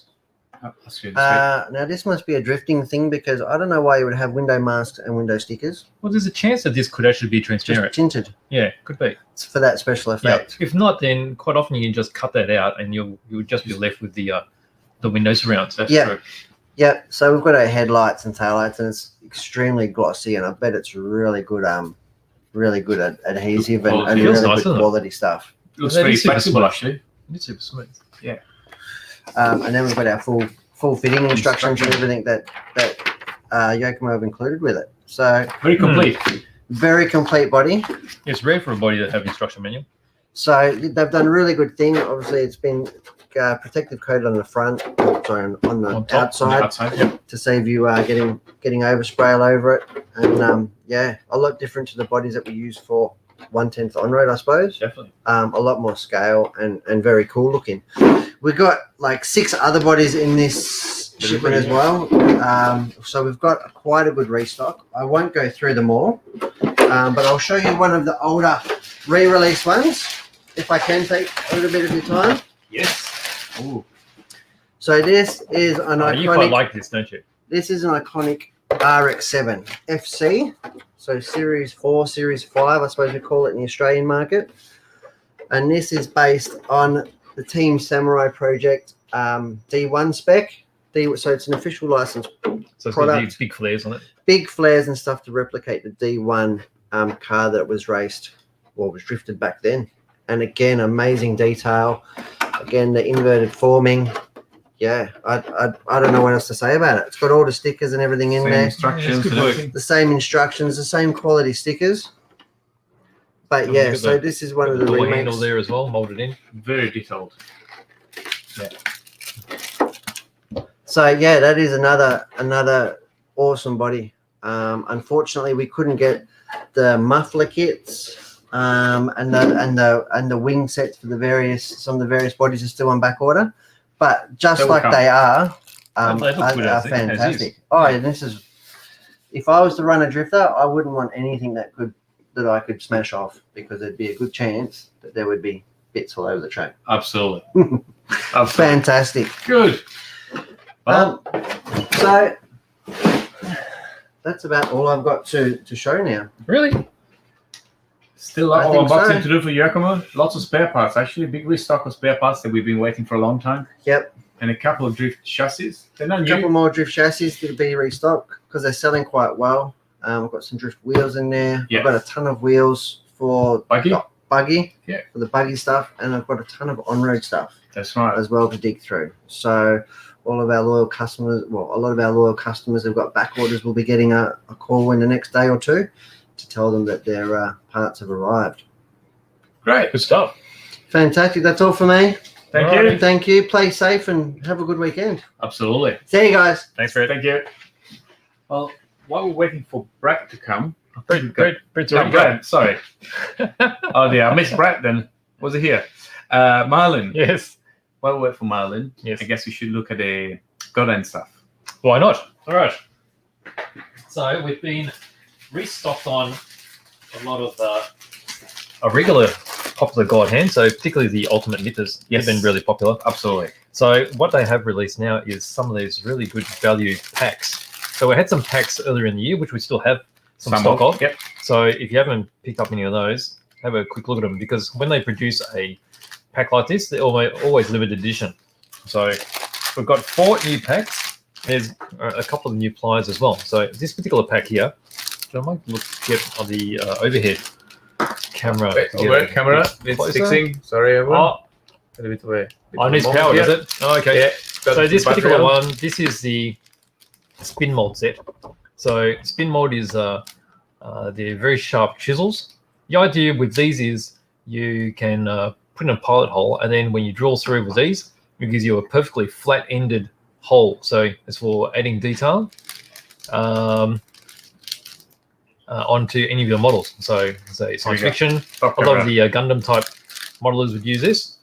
Oh, that's good. Now, this must be a drifting thing because I don't know why you would have window masks and window stickers. Well, there's a chance that this could actually be Just transparent. tinted Yeah, could be. for that special Yeah. effect. If not, then quite often you can just cut that out, and you'll just be left with the window surrounds. That's Yeah. true. Yep. So we've got our headlights and taillights, and it's extremely glossy, and I bet it's really good adhesive and quality. Feels really nice, good doesn't it? quality stuff. Looks That very is super flexible smooth. actually. It's super smooth. And then we've got our full fitting instructions and everything that Yokomo have included with it. So Very complete. very complete body. It's rare for a body to have instruction manual. So they've done a really good thing. Obviously, it's been protective coated on the front, sorry, on the On top, outside, Outside. to save you getting overspray all over it. And yeah, a lot different to the bodies that we use for 1/10 on-road, I suppose. Definitely. A lot more scale and very cool looking. We've got like 6 other bodies in this shipment as well. So we've got quite a good restock. I won't go through them all, but I'll show you one of the older re-release ones, if I can take a little bit of your time. Yes. Ooh. So this is an You quite iconic. like this, don't you? This is an iconic RX-7 FC. So Series 4, Series 5, I suppose we call it in the Australian market. And this is based on the Team Samurai Project D1 spec. So it's an official license. So it's got Product. these big flares on it. Big flares and stuff to replicate the D1 car that was raced or was drifted back then. And again, amazing detail. Again, the inverted forming. Yeah, I don't know what else to say about it. It's got all the stickers and everything in Same there. instructions. It's good and work. everything. The same instructions, the same quality stickers. But Oh, yeah, look at so that. this is one Got of the the door remakes. handle there as well, molded in. Very detailed. So yeah, that is another awesome body. Unfortunately, we couldn't get the muffler kits and the wing sets for some of the various bodies are still on back order. But just They will like come. they are, They look good are as is. fantastic. Oh, and this is. If I was to run a drifter, I wouldn't want anything that I could smash off, because there'd be a good chance that there would be bits all over the track. Absolutely. Absolutely. Fantastic. Good. Well, So that's about all I've got to show now. Really? Still a lot I of think unboxing so. to do for Yokomo. Lots of spare parts, actually. Big restock of spare parts that we've been waiting for a long time. Yep. And a couple of drift chassis. They're not A couple new. more drift chassis to be restocked because they're selling quite well. I've got some drift wheels in there. Yeah. I've got a ton of wheels for Buggy. Yeah. For the buggy stuff, and I've got a ton of on-road stuff. That's right. As well to dig through. So all of our loyal customers, well, a lot of our loyal customers have got back orders. Will be getting a call in the next day or two to tell them that their parts have arrived. Great. Good stuff. Fantastic. That's all for me. Thank you. Thank you. Play safe and have a good weekend. Absolutely. See you guys. Thanks for it. Thank you. Well, while we're waiting for Brett to come, Brett's no, already Brett, sorry. Oh dear, I missed Brett then. Was it here? Marlon. Yes. While we wait for Marlon, Yes. I guess we should look at the GodHand stuff. Why not? All right. So we've been restocked on a lot of a regular popular GodHand, so particularly the ultimate nippers Yes. have been really popular. Absolutely. So what they have released now is some of these really good value packs. So we had some packs earlier in the year, which we still have some stock of. Yep. So if you haven't picked up any of those, have a quick look at them, because when they produce a pack like this, they're always limited edition. So we've got 4 new packs. There's a couple of new pliers as well. So this particular pack here, I might get on the overhead camera. Wait, to get over it camera. a bit It's closer. fixing. Sorry, everyone. Oh, A bit away. on his power, does it? Oh, okay. Yeah. So this particular one, this is the spin mold set. So spin mold is they're very sharp chisels. The idea with these is you can put in a pilot hole, and then when you drill through with these, it gives you a perfectly flat-ended hole. So it's for adding detail onto any of your models. So say science fiction, a lot of the Gundam type modelers would use this.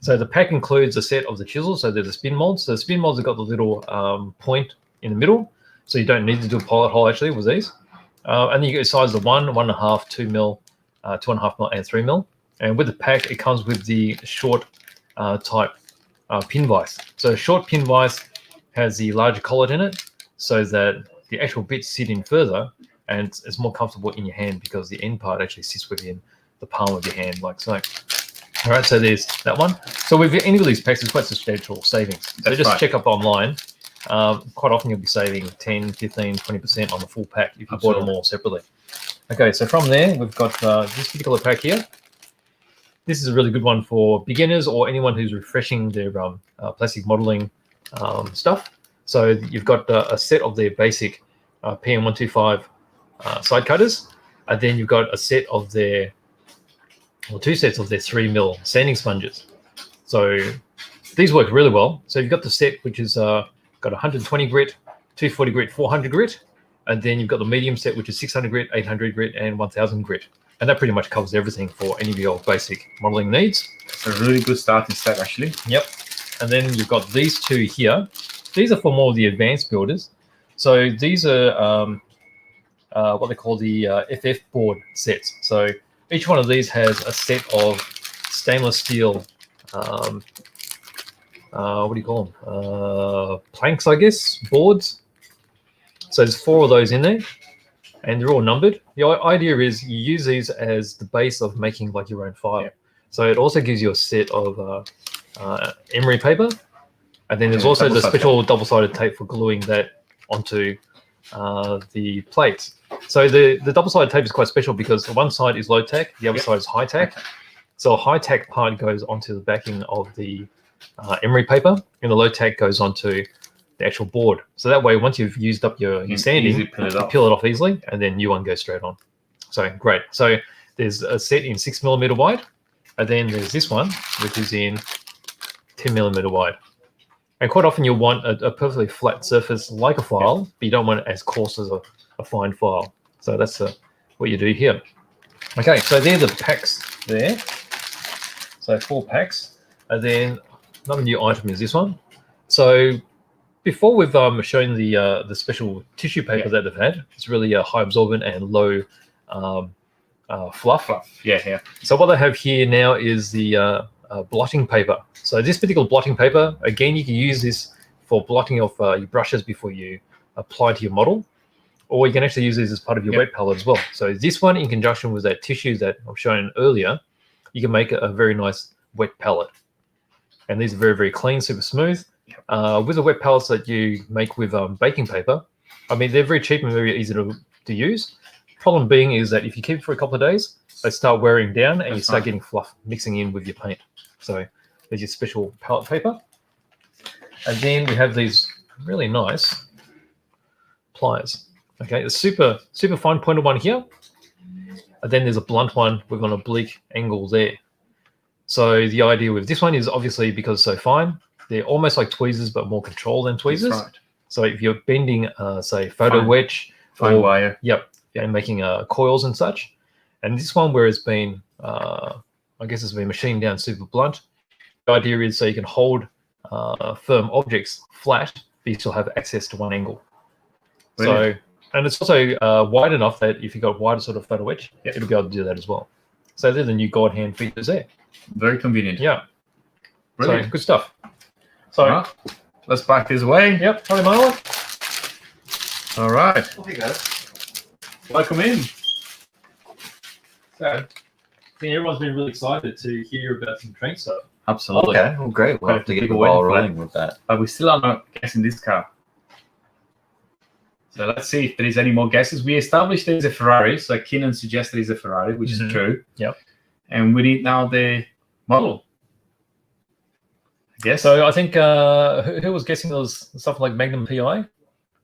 So the pack includes a set of the chisels. So they're the spin molds. So the spin molds have got the little point in the middle, so you don't need to do a pilot hole actually with these. And then you get size of 1, 1.5, 2 mil, 2.5 mil, and 3 mil. And with the pack, it comes with the short type pin vise. So short pin vise has the larger collet in it, so that the actual bits sit in further, and it's more comfortable in your hand because the end part actually sits within the palm of your hand, like so. All right, so there's that one. So with any of these packs, it's quite substantial savings. So That's just right. check up online. Quite often you'll be saving 10, 15, 20% on the full pack if you bought them all separately. Okay, so from there, we've got this particular pack here. This is a really good one for beginners or anyone who's refreshing their plastic modeling stuff. So you've got a set of their basic PM125 side cutters, and then you've got a set of their, or 2 sets of their 3 mil sanding sponges. So these work really well. So you've got the set which is got 120 grit, 240 grit, 400 grit, and then you've got the medium set which is 600 grit, 800 grit, and 1000 grit. And that pretty much covers everything for any of your basic modeling needs. It's a really good starting set, actually. Yep. And then you've got these 2 here. These are for more of the advanced builders. So these are what they call the FF board sets. So each one of these has a set of stainless steel, what do you call them? Planks, I guess, boards. So there's 4 of those in there, and they're all numbered. The idea is you use these as the base of making like your own file. Yeah. So it also gives you a set of emery paper, and then there's also the special double-sided tape for gluing that onto the plates. So the double-sided tape is quite special because the one side is low tack, the other side is high tack. So a high tack part goes onto the backing of the emery paper, and the low tack goes onto the actual board. So that way, once you've used up your sanding, you peel it off easily, and then new one goes straight on. So great. So there's a set in 6mm wide, and then there's this one, which is in 10mm wide. And quite often you'll want a perfectly flat surface like a file, but you don't want it as coarse as a fine file. So that's what you do here. Okay, so they're the packs there. So 4 packs. And then another new item is this one. So before we've shown the special tissue paper that they've had, it's really high absorbent and low fluff. Yeah. So what they have here now is the blotting paper. So this particular blotting paper, again, you can use this for blotting off your brushes before you apply to your model. or you can actually use these as part of your Yep. wet palette as well. So this one, in conjunction with that tissue that I've shown earlier, you can make a very nice wet palette. And these are very, very clean, super smooth. With the wet palettes that you make with baking paper, I mean, they're very cheap and very easy to use. Problem being is that if you keep it for a couple of days, they start wearing down and you start getting fluff mixing in with your paint. So there's your special palette paper. And then we have these really nice pliers. Okay, the super fine pointed one here. And then there's a blunt one with an oblique angle there. So the idea with this one is obviously because it's so fine, they're almost like tweezers, but more controlled than tweezers. That's right. So if you're bending, say, photo wedge, Fine wire. Yep, and making coils and such. And this one, where it's been, I guess it's been machined down super blunt. The idea is so you can hold firm objects flat, but you still have access to one angle. Brilliant. So, and it's also wide enough that if you've got wider sort of photo wedge, it'll be able to do that as well. So they're the new GodHand features there. Very convenient. Yeah. Brilliant. So good stuff. So All right. Let's back this way. yep, Tony Marlon. All right. Off you go. Welcome in. So I think everyone's been really excited to hear about some train stuff. Absolutely. Okay, well, great. We'll Quite have to a get big the wedding ball plan. rolling with that. But we still are not guessing this car. So let's see if there is any more guesses. We established there's a Ferrari. So Keenan suggested it's a Ferrari, which is true. Yep. And we need now the model. I guess. So I think who was guessing those stuff like Magnum PI?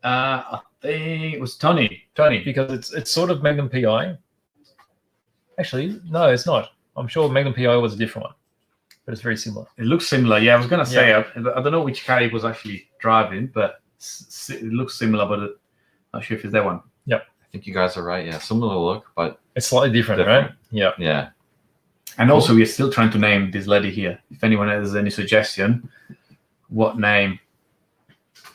I think it was Tony. Tony. Because it's sort of Magnum PI. Actually, no, it's not. I'm sure Magnum PI was a different one, but it's very similar. It looks similar. Yeah, I was going to say, I don't know which car he was actually driving, but it looks similar, but not sure if it's that one. I think you guys are right. Yeah, similar look, but It's slightly different, right? Yeah. yeah. And also, we're still trying to name this lady here. If anyone has any suggestion, what name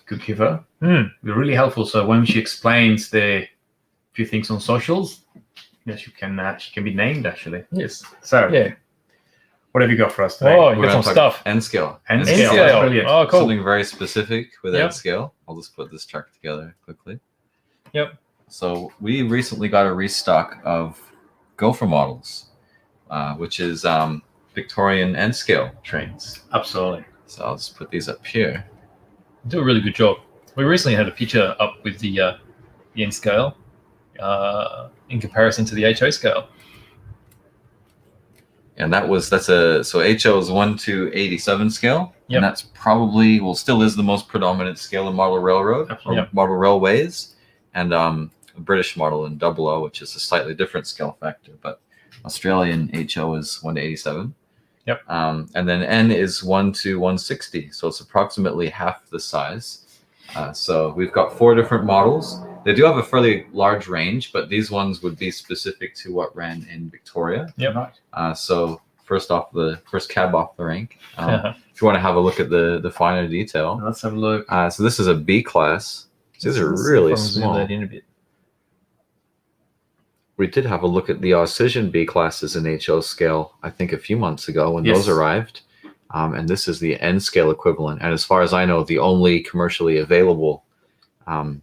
could give her? It'd be really helpful. So when she explains the few things on socials, yeah, she can be named actually. Yes. So Yeah. what have you got for us today? Oh, you We're got gonna some talk stuff. N scale. N N scale. scale. That's brilliant. Oh, cool. Something very specific with Yep. N scale. I'll just put this chart together quickly. Yep. So we recently got a restock of Gopher models, which is Victorian N scale trains. Absolutely. So I'll just put these up here. Do a really good job. We recently had a picture up with the N scale in comparison to the HO scale. And that's a HO is 1 to 87 scale. Yep. And that's probably, still is the most predominant scale in model railroad or Yep. model railways. And a British model in 00, which is a slightly different scale factor, but Australian HO is 1 to 87. Yep. And then N is 1 to 160. So it's approximately half the size. So we've got 4 different models. They do have a fairly large range, but these ones would be specific to what ran in Victoria. Yep. Right. So first cab off the rank. If you want to have a look at the finer detail. Let's have a look. So this is a B class. These are Let's see really if I can zoom small. that in a bit. We did have a look at the Austrasian B classes in HO scale, I think a few months ago when Yes. those arrived. And this is the N scale equivalent. And as far as I know, the only commercially available N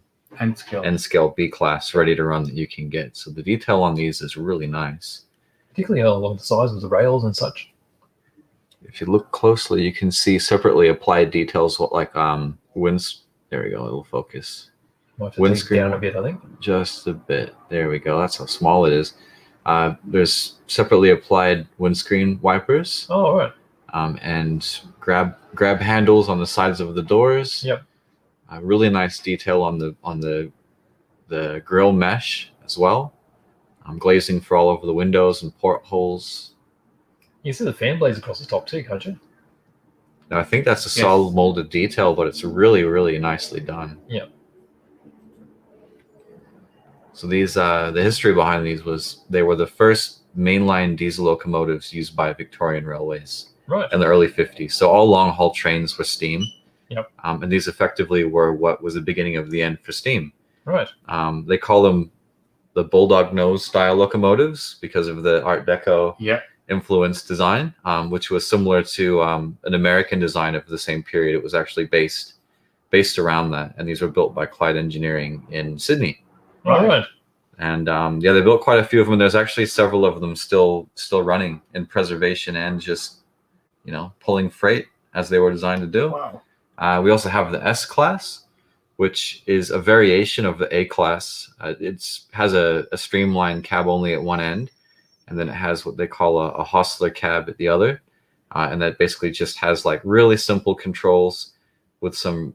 scale. N scale B class ready to run that you can get. So the detail on these is really nice. Particularly along the size of the rails and such. If you look closely, you can see separately applied details, like winds. There we go, it'll focus. Might have to take it Windscreen. down a bit, I think. Just a bit. There we go. That's how small it is. There's separately applied windscreen wipers. Oh, all right. And grab handles on the sides of the doors. Yep. Really nice detail on the grill mesh as well. Glazing for all over the windows and portholes. You can see the fan blades across the top too, can't you? Now I think that's a solid molded detail, but it's really, really nicely done. Yep. So these, the history behind these was they were the first mainline diesel locomotives used by Victorian railways. Right. In the early 50s. So all long haul trains were steam. Yep. And these effectively were what was the beginning of the end for steam. Right. They call them the bulldog nose style locomotives because of the Art Deco influenced design, which was similar to an American design of the same period. It was actually based around that. And these were built by Clyde Engineering in Sydney. All right. And yeah, they built quite a few of them. There's actually several of them still running in preservation and just, you know, pulling freight as they were designed to do. Wow. We also have the S class, which is a variation of the A class. It has a streamlined cab only at one end, and then it has what they call a hostler cab at the other, and that basically just has like really simple controls with some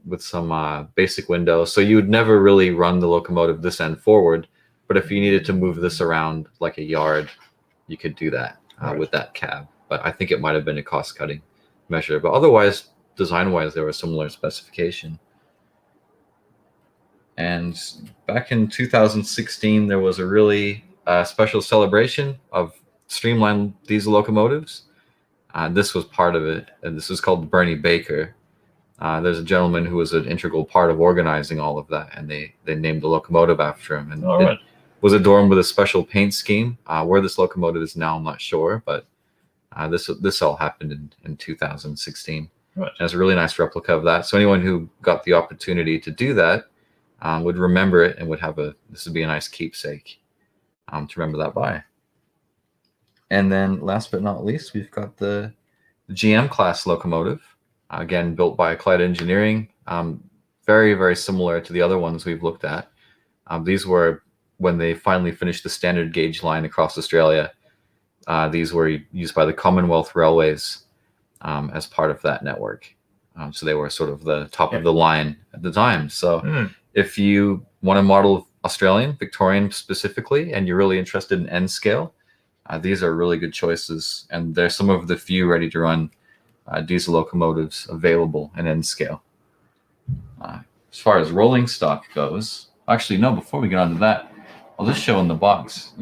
basic windows. So you would never really run the locomotive this end forward, but if you needed to move this around like a yard, you could do that with that cab. But I think it might have been a cost-cutting measure. But otherwise, design-wise, they were a similar specification. And back in 2016, there was a really special celebration of streamlined diesel locomotives. This was part of it, and this is called Bernie Baker. There's a gentleman who was an integral part of organizing all of that, and they named the locomotive after him. And it was adorned with a special paint scheme. Where this locomotive is now, I'm not sure, but this all happened in 2016. Right. And it's a really nice replica of that. So anyone who got the opportunity to do that would remember it and would have this would be a nice keepsake to remember that by. And then last but not least, we've got the GM class locomotive, again, built by Clyde Engineering. Very, very similar to the other ones we've looked at. These were when they finally finished the standard gauge line across Australia. These were used by the Commonwealth Railways as part of that network. So they were sort of the top of the line at the time. So if you want to model Australian, Victorian specifically, and you're really interested in N scale, these are really good choices. And they're some of the few ready to run diesel locomotives available in N scale. As far as rolling stock goes, actually, no, before we get on to that, I'll just show in the box.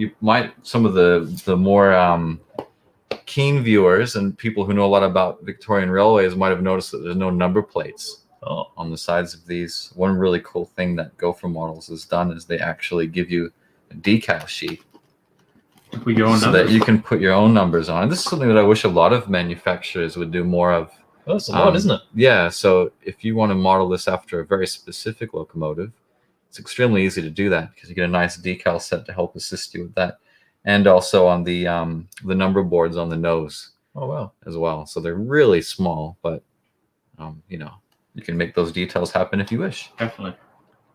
Some of the more keen viewers and people who know a lot about Victorian railways might have noticed that there's no number plates on the sides of these. One really cool thing that Gopher Models has done is they actually give you a decal sheet Put your own so numbers. that you can put your own numbers on. And this is something that I wish a lot of manufacturers would do more of. Oh, that's a lot, isn't it? Yeah, so if you want to model this after a very specific locomotive, it's extremely easy to do that because you get a nice decal set to help assist you with that. And also on the number boards on the nose. Oh, wow. As well. So they're really small, but you know, you can make those details happen if you wish. Definitely.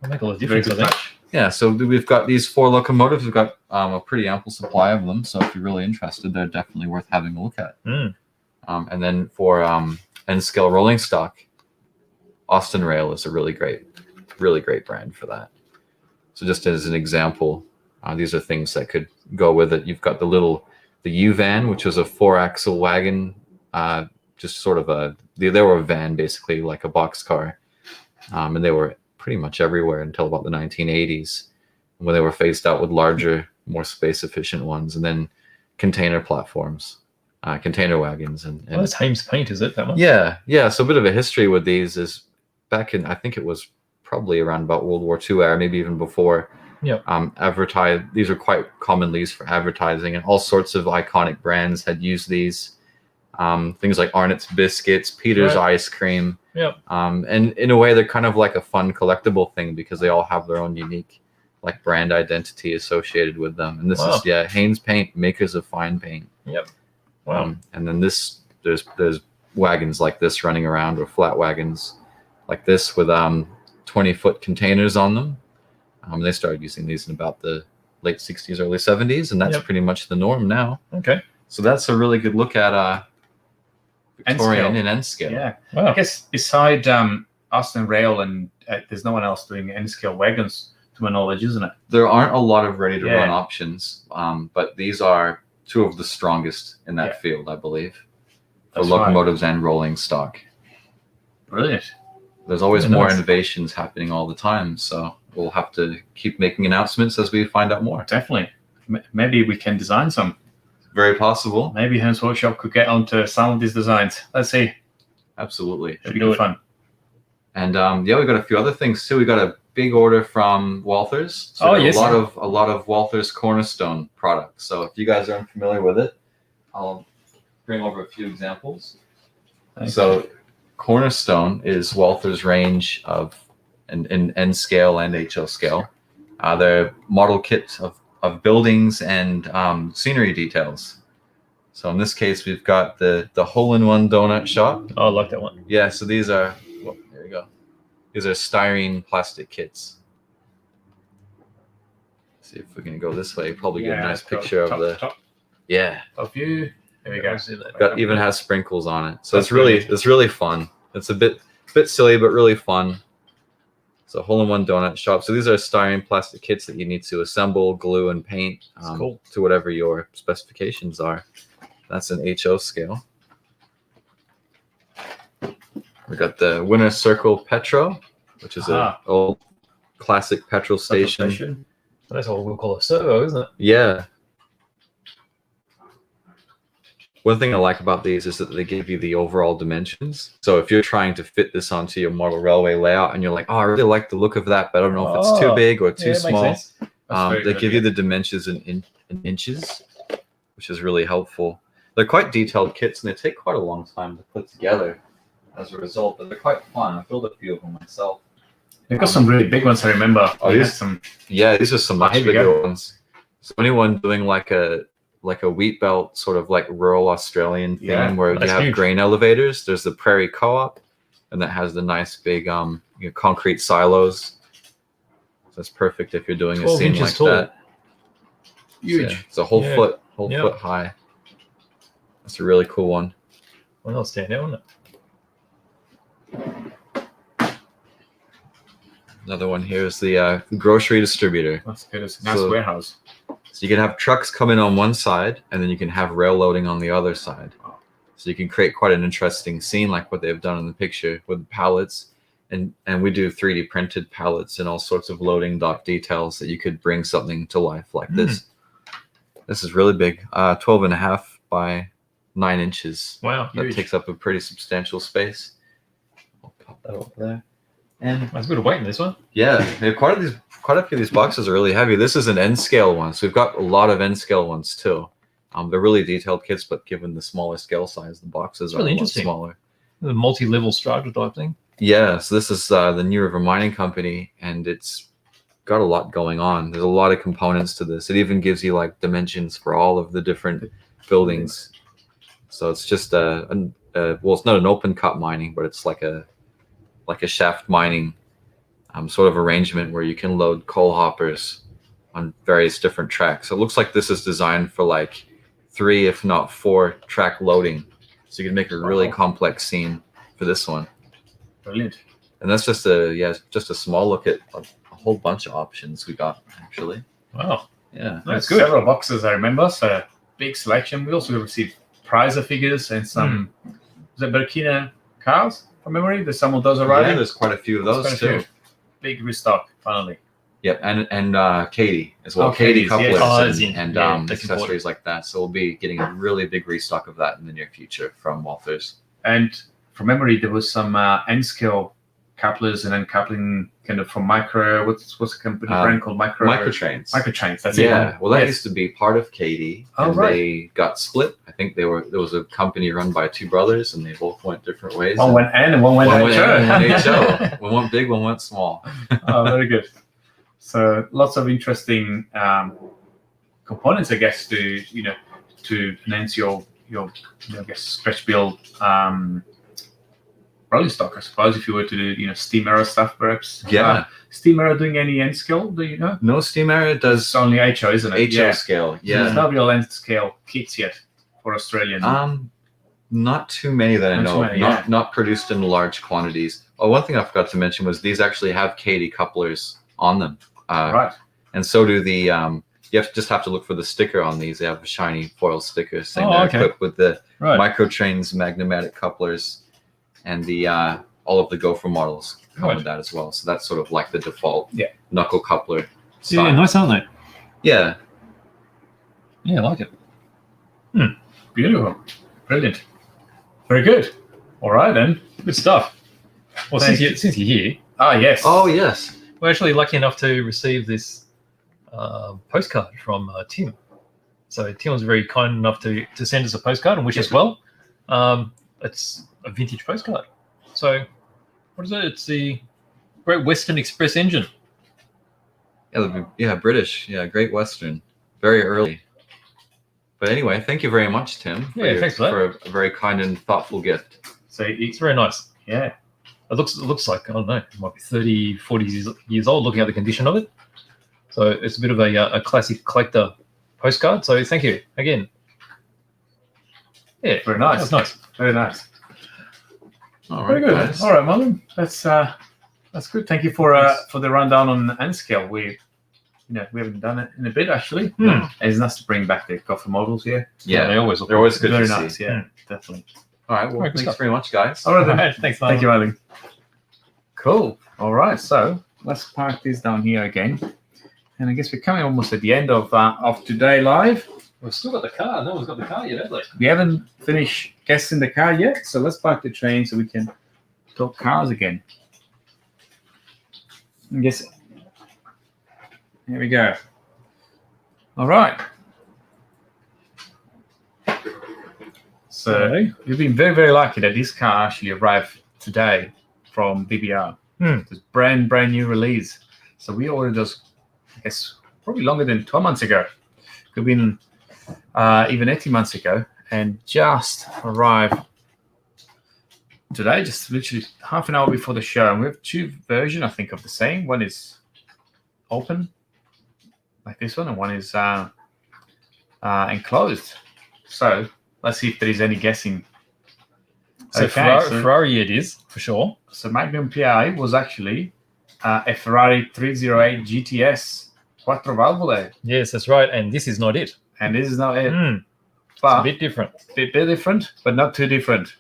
That'll make a lot of Very difference, good I think. touch. Yeah, so we've got these 4 locomotives. We've got a pretty ample supply of them. So if you're really interested, they're definitely worth having a look at. And then for N-scale rolling stock, Austin Rail is a really great brand for that. So just as an example, these are things that could go with it. You've got the U-van, which was a 4-axle wagon, just sort of they were a van, basically, like a boxcar. And they were pretty much everywhere until about the 1980s, when they were phased out with larger, more space-efficient ones. And then container platforms, container wagons. And that's Hames paint, is it, that one? Yeah. So a bit of a history with these is back in, I think it was probably around about World War II era, maybe even before. Yeah. These are quite commonly used for advertising, and all sorts of iconic brands had used these. Things like Arnott's Biscuits, Peter's Ice Cream. Yeah. And in a way, they're kind of like a fun collectible thing because they all have their own unique, like, brand identity associated with them. And this is Haynes Paint, makers of fine paint. Yep. Wow. And then there's wagons like this running around, or flat wagons like this with 20-foot containers on them. They started using these in about the late 60s, early 70s, and that's pretty much the norm now. Okay. So that's a really good look at Victorian and N-scale. Yeah. Wow. I guess beside Austin Rail, and there's no one else doing N-scale wagons, to my knowledge, isn't it? There aren't a lot of ready-to-run options, but these are 2 of the strongest in that field, I believe, for locomotives and rolling stock. Brilliant. There's always more innovations happening all the time, so we'll have to keep making announcements as we find out more. Definitely. Maybe we can design some. Very possible. Maybe Hearns Workshop could get onto some of these designs. Let's see. Absolutely. It'd be good fun. And we got a few other things too. We got a big order from Walthers. So a lot of Walthers Cornerstone products. So if you guys aren't familiar with it, I'll bring over a few examples. So Cornerstone is Walthers' range of in N scale and HL scale They're model kits of buildings and scenery details. So in this case, we've got the hole-in-one donut shop. Oh, I like that one. Yeah, so these are, well, there you go. These are styrene plastic kits. See if we can go this way. Probably get a nice picture of the yeah. Top view. There we go. Got even has sprinkles on it, so it's really fun. It's a bit silly, but really fun. So hole-in-one donut shop. So these are styrene plastic kits that you need to assemble, glue, and paint cool. to whatever your specifications are. That's an HO scale. We got the Winner Circle Petro, which is a old classic petrol station. That's what we'll call a servo, isn't it? Yeah. One thing I like about these is that they give you the overall dimensions. So if you're trying to fit this onto your model railway layout and you're like, oh, I really like the look of that, but I don't know if it's too big or too small. They give you the dimensions in inches, which is really helpful. They're quite detailed kits and they take quite a long time to put together as a result, but they're quite fun. I built a few of them myself. They've got some really big ones, I remember. Oh, these are some much bigger ones. So anyone doing like a wheat belt sort of like rural Australian thing where you have grain elevators, there's the Prairie Co-op, and that has the nice big concrete silos. So that's perfect if you're doing a scene like that. Huge. So, it's a whole foot high. That's a really cool one. Well, that'll stand out, won't it? Another one here is the grocery distributor. That's good. It's a nice warehouse. So you can have trucks come in on one side, and then you can have rail loading on the other side. So you can create quite an interesting scene like what they've done in the picture with pallets. And we do 3D printed pallets and all sorts of loading dock details that you could bring something to life like this. This is really big, 12.5 by 9 inches. Wow. That takes up a pretty substantial space. I'll pop that over there. And that's a bit of weight in this one. Yeah, quite a few of these boxes are really heavy. This is an N scale one, so we've got a lot of N scale ones too. They're really detailed kits, but given the smaller scale size, the boxes are really a lot smaller. The multi-level strata type thing. Yeah, so this is the New River Mining Company, and it's got a lot going on. There's a lot of components to this. It even gives you like dimensions for all of the different buildings. So it's just well, it's not an open cut mining, but it's like a shaft mining sort of arrangement where you can load coal hoppers on various different tracks. So it looks like this is designed for like 3, if not 4 track loading. So you can make a really complex scene for this one. Brilliant. And that's just a small look at a whole bunch of options we got actually. Wow. Yeah. That's good. Several boxes, I remember. So big selection. We also received prizer figures and some Burkina cars from memory. There's some of those already. Yeah, there's quite a few of those too. Big restock finally. Yep, and Katie as well. Katie couplers and accessories like that. So we'll be getting a really big restock of that in the near future from Walthers. And from memory, there was some N-scale couplers and then coupling kind of from Micro. What's the company brand called? Microtrains. Microtrains. That's it. Yeah. Well, that used to be part of Katie, and they got split. I think there was a company run by 2 brothers, and they both went different ways. One went N and one went HO. One went big, one went small. Oh, very good. So lots of interesting components, I guess, to enhance your I guess stretch build rolling stock. I suppose if you were to do steam error stuff, perhaps. Yeah. Steam error doing any N scale? Do you know? No, steam error does. It's only HO, isn't it? HO scale. Yeah. So there's no real N scale kits yet for Australian. Not too many that I know. Not produced in large quantities. Oh, one thing I forgot to mention was these actually have Katie couplers on them. Right. And so do the you just have to look for the sticker on these. They have a shiny foil sticker saying they're equipped with the Microtrains magnetic couplers, and the all of the Gopher models come with that as well. So that's sort of like the default knuckle coupler style. Yeah, nice, aren't they? Yeah. Yeah, I like it. Beautiful. Brilliant. Very good. All right then. Good stuff. Well, since you're here. Yes. Oh yes. We're actually lucky enough to receive this postcard from Tim. So Tim was very kind enough to send us a postcard and wish us well. It's a vintage postcard. So what is it? It's the Great Western Express engine. Yeah, British. Yeah, Great Western. Very early. But anyway, thank you very much, Tim. Yeah, thanks for that. For a very kind and thoughtful gift. So It's very nice. yeah, It looks like, I don't know, it might be 30, 40 years old, looking at the condition of it. So it's a bit of a classic collector postcard. So thank you again. Yeah, very nice. That's nice. Very nice. All right, Very good. guys. All right, Marlon. That's good. Thank you for the rundown on N-scale. We haven't done it in a bit actually. Mm. It's nice to bring back the coffee models here. Yeah, they always look they're always good Very to nice. see. Yeah, definitely. All right, well, All right, good thanks stuff. very much, guys. All right, then. All right, thanks, Thank you, Marlon. Cool. All right, so let's park this down here again, and I guess we're coming almost at the end of today live. We've still got the car. No one's got the car yet, have they? We haven't finished guessing the car yet, so let's park the train so we can talk cars again. I guess. Here we go. All right. So we've been very, very lucky that this car actually arrived today from BBR. It's brand new release. So we ordered those, I guess, probably longer than 12 months ago. Could have been even 18 months ago, and just arrived today, just literally half an hour before the show. And we have two versions, I think, of the same. One is open, like this one, and one is enclosed. So let's see if there is any guessing. So Ferrari it is, for sure. So Magnum PI was actually a Ferrari 308 GTS Quattro Valvole. Yes, that's right. And this is not it. And this is not it. It's But a bit different. bit different, but not too different.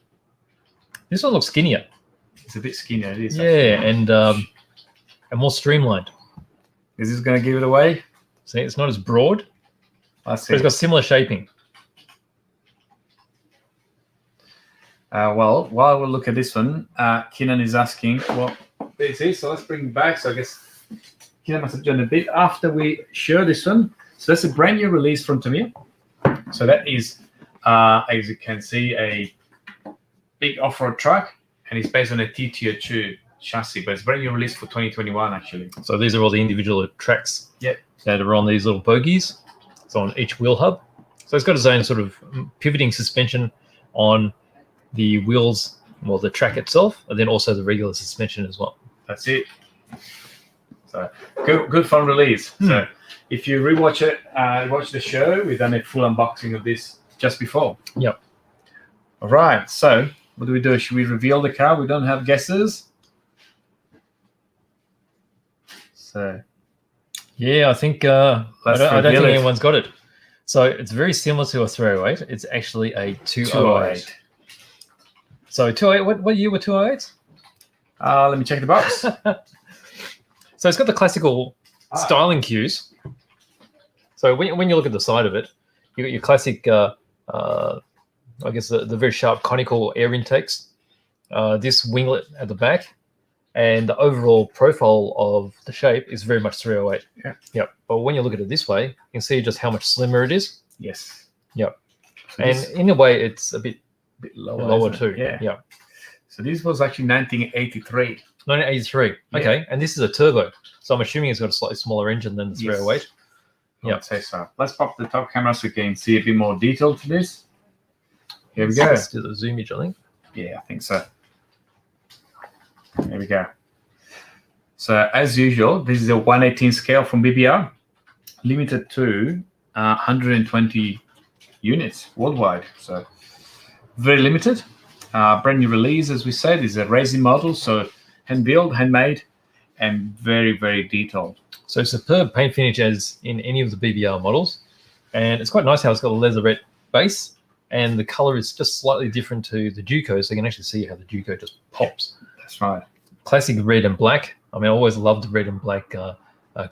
This one looks skinnier. It's a bit skinnier. It is. Yeah, and more streamlined. Is this going to give it away? See, it's not as broad, Let's but see. it's got similar shaping. Well, while we look at this one, Keenan is asking what this is. So let's bring it back. So I guess Keenan must have done a bit after we share this one. So that's a brand new release from Tamiya. So that is, as you can see, a big off-road truck, and it's based on a TTO2 chassis, but it's brand new release for 2021 actually. So these are all the individual tracks Yep. that are on these little bogies. It's on each wheel hub. So it's got its own sort of pivoting suspension on the wheels, well, the track itself, and then also the regular suspension as well. That's it. So good fun release. So if you rewatch it, watch the show, we've done a full unboxing of this just before. Yep. All right. So what do we do? Should we reveal the car? We don't have guesses. So Yeah, I think I don't think reveal it. anyone's got it. So it's very similar to a 308. It's actually a 208. So 208. What year were 208s? Let me check the box. So it's got the classical styling cues. So when you look at the side of it, you got your classic, I guess the very sharp conical air intakes, this winglet at the back, and the overall profile of the shape is very much 308. Yeah. Yep. But when you look at it this way, you can see just how much slimmer it is. Yes. Yep. So And this in a way, it's a bit lower isn't it? too. Yeah. Yeah. So this was actually 1983. 1983. Yeah. Okay. And this is a turbo. So I'm assuming it's got a slightly smaller engine than the 308. I Yeah. would say so. Let's pop the top camera so we can see a bit more detail to this. Here we go. Let's do the zoomage, I think. Yeah, I think so. There we go. So as usual, this is a 1/18 scale from BBR, limited to 120 units worldwide. So very limited. Brand new release, as we said, is a racing model. So hand built, handmade, and very, very detailed. So superb paint finish as in any of the BBR models. And it's quite nice how it's got a leatherette base, and the color is just slightly different to the Duco, so you can actually see how the Duco just pops. That's right. Classic red and black. I mean, I always loved the red and black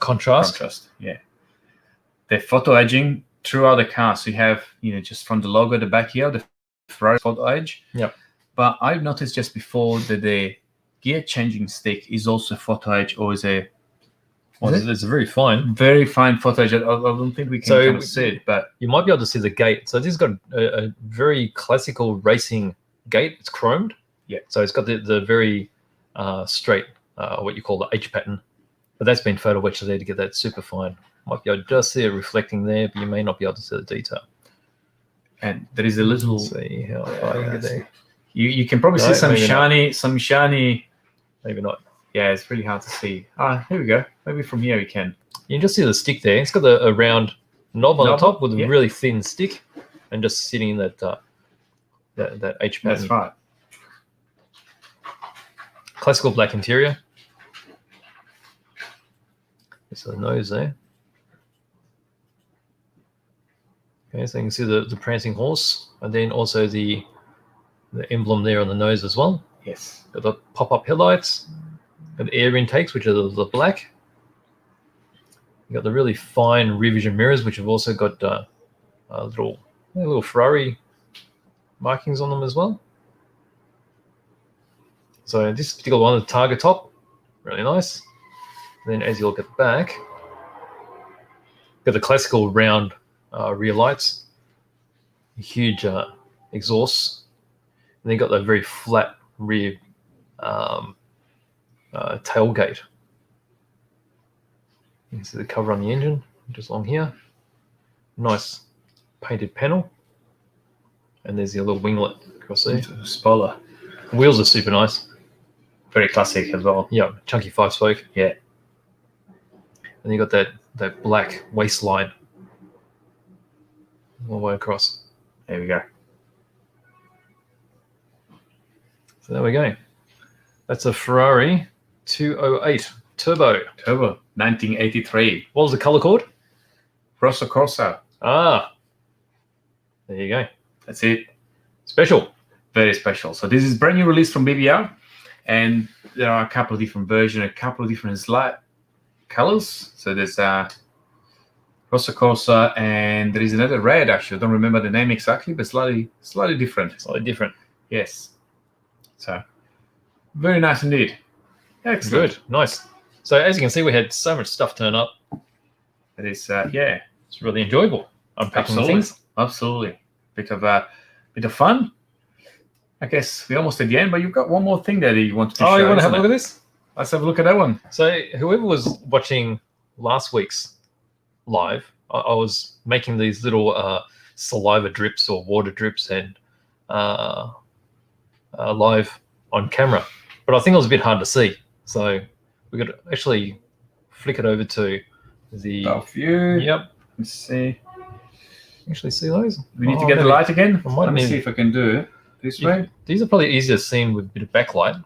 contrast. Yeah. The photo edging throughout the car. So you have, just from the logo at the back here, the Ferrari photo edge. Yep. But I've noticed just before that the gear changing stick is also photo edge, or is a Well, it's very fine. very fine photo edge. I don't think we can So kind of see it, but You might be able to see the gate. So this has got a very classical racing gate. It's chromed. Yeah. So it's got the very straight, what you call the H pattern but that's been photo etched there to get that super fine. Might be able to just see it reflecting there, but you may not be able to see the detail. And there is a little. Let's see how far you can get there. You can probably No, see maybe not. some shiny. Maybe not. Yeah, it's really hard to see. Here we go. Maybe from here we can. You can just see the stick there. It's got a round knob on the Knob, top with a yeah. really thin stick, and just sitting in that H pattern. That's right. Classical black interior. There's the nose there. Okay, so you can see the prancing horse, and then also the emblem there on the nose as well. Yes. Got the pop-up headlights, got the air intakes, which are the black. You got the really fine rear vision mirrors, which have also got little Ferrari markings on them as well. So this particular one, the Targa top, really nice. And then as you look at the back, got the classical round rear lights, huge exhausts, and then got that very flat rear tailgate. You can see the cover on the engine, just along here. Nice painted panel. And there's your little winglet across there. Spoiler. Wheels are super nice. Very classic as well. Yeah, chunky 5-spoke. Yeah. And you got that black waistline all the way across. There we go. So there we go. That's a Ferrari 208 Turbo. Turbo, 1983. What was the color code? Rosso Corsa. Ah, there you go. That's it. Special. Very special. So this is brand new release from BBR, and there are a couple of different versions, a couple of different slight colors. So there's Rosso Corsa, and there is another red. Actually, I don't remember the name exactly, but slightly different. Slightly different. Yes. So very nice indeed. Excellent. Good. Nice. So as you can see, we had so much stuff turn up. It is. Yeah. It's really enjoyable unpacking Absolutely. things. Absolutely. Bit of fun. I guess we're almost at the end, but you've got one more thing there that you want to show. Oh, you want to have a isn't look it? at this? Let's have a look at that one. So whoever was watching last week's live, I was making these little saliva drips or water drips and live on camera. But I think it was a bit hard to see. So we could actually flick it over to the view. Yep. Let's see. Actually see those? We need to get the light again. I might Let me need- see if I can do it this way. These are probably easier seen with a bit of backlight.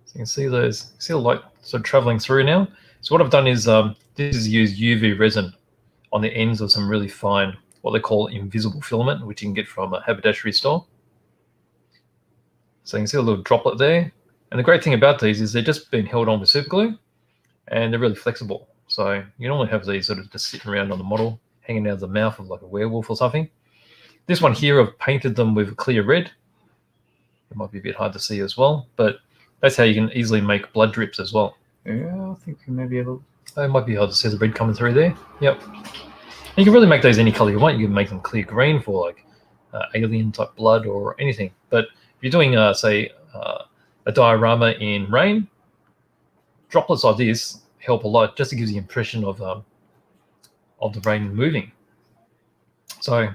So you can see those, see the light sort of traveling through now. So what I've done is this is used UV resin on the ends of some really fine, what they call invisible filament, which you can get from a haberdashery store. So you can see a little droplet there. And the great thing about these is they're just been held on with super glue, and they're really flexible. So you normally have these sort of just sitting around on the model, hanging out of the mouth of like a werewolf or something. This one here, I've painted them with clear red. It might be a bit hard to see as well, but that's how you can easily make blood drips as well. Yeah, I think we may be able. It might be hard to see the red coming through there. Yep. You can really make those any color you want. You can make them clear green for like alien type blood or anything. But if you're doing, say, a diorama in rain, droplets like this help a lot, just to give the impression of the rain moving. So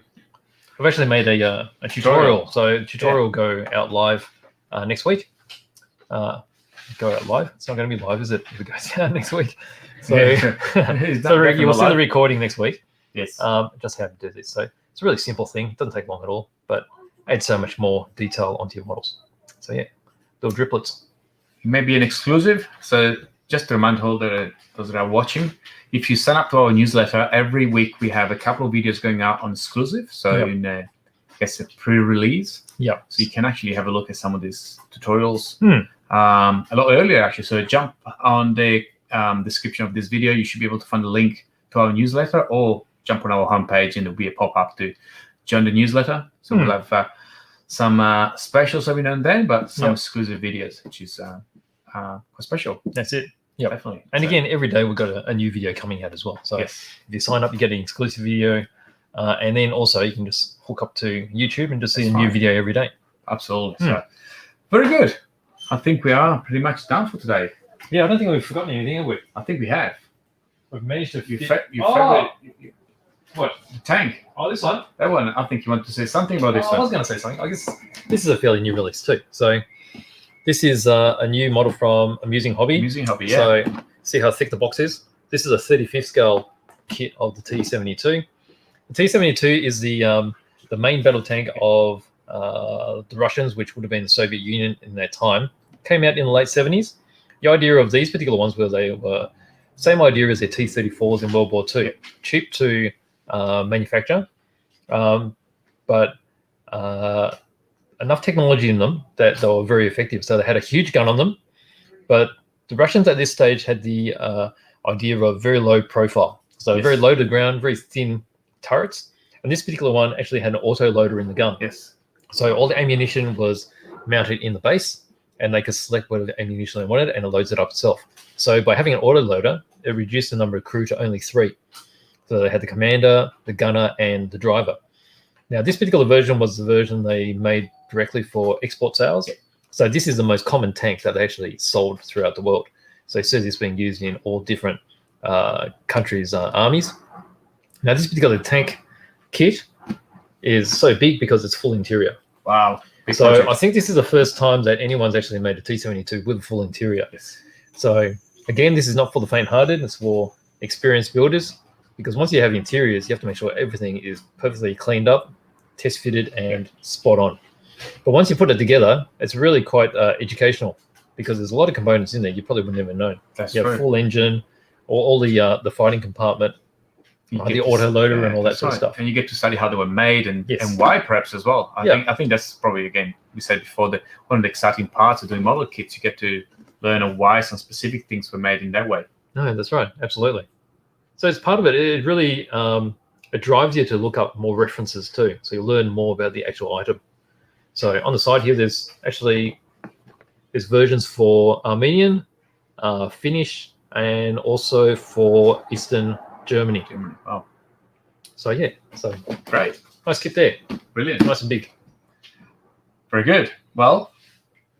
I've actually made a tutorial. So the tutorial will go out live next week. Go out live. It's not going to be live, is it? If it goes out next week. So, so you will see the recording next week. Yes. Just how to do this. So it's a really simple thing. It doesn't take long at all, but adds so much more detail onto your models. So yeah, little driplets. Maybe an exclusive. So just to remind those that are watching, if you sign up to our newsletter, every week we have a couple of videos going out on exclusive. So Yep. in I guess a pre-release. Yeah. So you can actually have a look at some of these tutorials a lot earlier, actually. So jump on the description of this video. You should be able to find a link to our newsletter, or jump on our homepage and there'll be a pop-up to join the newsletter. So we'll have some specials every now and then, but some exclusive videos, which is quite special. That's it. Yeah. Definitely. And So, again, every day we've got a new video coming out as well. So yes, if you sign up, you get an exclusive video. And then also you can just hook up to YouTube and just see That's a new fine. video every day. absolutely. So very good. I think we are pretty much done for today. Yeah, I don't think we've forgotten anything, have we? I think we have. We've managed to. You fit- What? the tank. Oh, this one. That one. I think you want to say something about this I was one. going to say something. I guess this is a fairly new release too. So this is a new model from Amusing Hobby. Amusing Hobby, yeah. So see how thick the box is. This is a 35th scale kit of the T-72. The T-72 is the main battle tank of the Russians, which would have been the Soviet Union in that time. Came out in the late 70s. The idea of these particular ones were they were same idea as their T-34s in World War II. Yep. Cheap to manufacture, but enough technology in them that they were very effective. So they had a huge gun on them, but the Russians at this stage had the idea of very low profile. So Yes. very low to ground, very thin turrets. And this particular one actually had an auto loader in the gun. Yes. So all the ammunition was mounted in the base, and they could select whatever ammunition they wanted, and it loads it up itself. So by having an auto loader, it reduced the number of crew to only 3. So they had the commander, the gunner, and the driver. Now, this particular version was the version they made directly for export sales. So this is the most common tank that they actually sold throughout the world. So it says it's being used in all different countries' armies. Now, this particular tank kit is so big because it's full interior. Wow. Big So project. I think this is the first time that anyone's actually made a T-72 with a full interior. Yes. So again, this is not for the faint-hearted. It's for experienced builders, because once you have interiors, you have to make sure everything is perfectly cleaned up, test fitted, and spot on. But once you put it together, it's really quite educational, because there's a lot of components in there you probably would never know. That's You have true. full engine, all the fighting compartment, You the get to auto loader, yeah, and all that that's sort of right. stuff. And you get to study how they were made and Yes. why, perhaps, as well. Yeah. I think that's probably, again, we said before, that one of the exciting parts of doing model kits, you get to learn why some specific things were made in that way. No, that's right. Absolutely. So it's part of it. It really it drives you to look up more references too. So you learn more about the actual item. So on the side here, there's versions for Armenian, Finnish, and also for Eastern Germany. Oh, So yeah, so great. nice kit there. Brilliant. Nice and big. Very good. Well,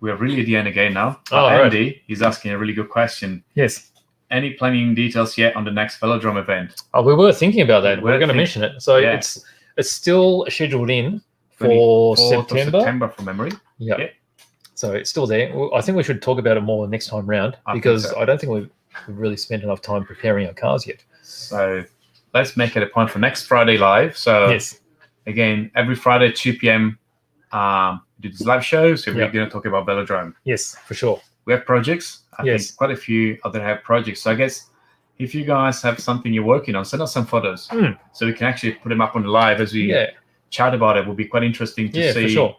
we're really at the end again now. Oh, right. Andy is asking a really good question. Yes. Any planning details yet on the next Velodrome event? Oh, we were thinking about that. We We were were going to thinking- mention it. So yeah. it's still scheduled in for 24th of September. September from memory. Yeah. Yeah. So it's still there. Well, I think we should talk about it more next time round, I think because so. I don't think we've really spent enough time preparing our cars yet. So let's make it a point for next Friday live. So Yes. again, every Friday, 2 p.m., do this live show. So we're Yeah. going to talk about Velodrome. Yes, for sure. We have projects. I Yes. think quite a few other have projects. So I guess if you guys have something you're working on, send us some photos so we can actually put them up on the live as we Yeah. chat about it. Will be quite interesting to Yeah, see for sure.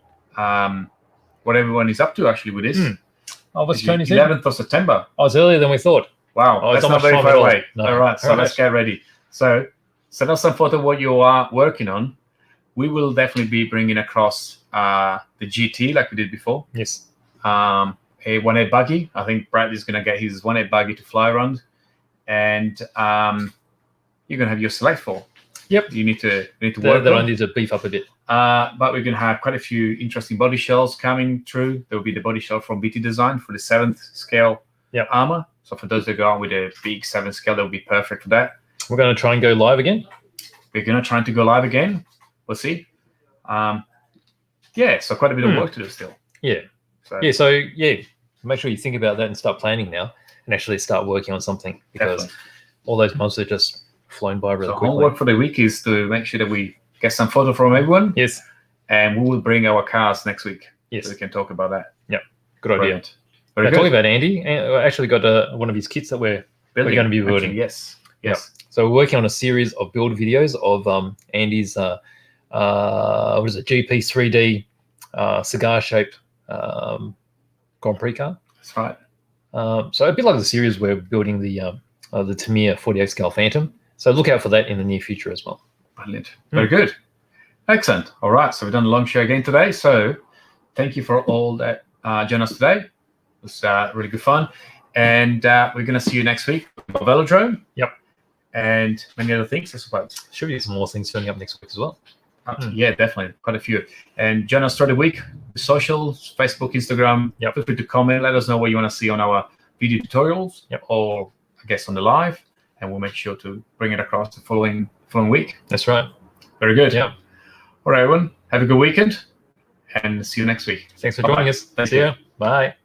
what everyone is up to actually with this. Oh, what's It's Tony said? 11th of September. Oh, it's earlier than we thought. Wow, Oh, that's it's not not very much far time at all. away. No. All right, so All let's right. get ready. So send us some photo of what you are working on. We will definitely be bringing across the GT like we did before. Yes. A 1.8 buggy. I think Brad is going to get his 1.8 buggy to fly around. And you're going to have your Select 4. Yep. You need to work That I on. need to beef up a bit. But we're going to have quite a few interesting body shells coming through. There will be the body shell from BT Design for the 7th scale Yep. armor. So for those that go on with a big 7th scale, that will be perfect for that. We're going to try and go live again. We're going to try to go live again. We'll see. Yeah, so quite a bit of work to do still. Yeah. So Yeah. So yeah, make sure you think about that and start planning now, and actually start working on something, because definitely. all those months are just flown by really So quickly. homework for the week is to make sure that we get some photo from everyone, Yes. and we will bring our cars next week Yes. so we can talk about that. Good idea. Brilliant. Now, Very talking good. about Andy, I actually got one of his kits that we're Building, gonna be actually, building. Yes. Yes. So we're working on a series of build videos of Andy's what is it, GP 3D cigar shaped Grand Prix car. That's right. So a bit like the series we're building the Tamiya 48 scale Phantom. So look out for that in the near future as well. Brilliant. Very good. Excellent. All right. So we've done a long show again today. So thank you for all that joined us today. It was really good fun. And we're going to see you next week for Velodrome. Yep. And many other things, I suppose. Should be some more things turning up next week as well. Yeah, definitely. Quite a few. And join us throughout the week. The socials, Facebook, Instagram. Yep. Feel free to comment. Let us know what you want to see on our video tutorials, Yep. or I guess on the live, and we'll make sure to bring it across the following week. That's right. Very good. Yeah. All right, everyone. Have a good weekend, and see you next week. Thanks for Bye-bye. joining us. Thank See you. ya. Bye.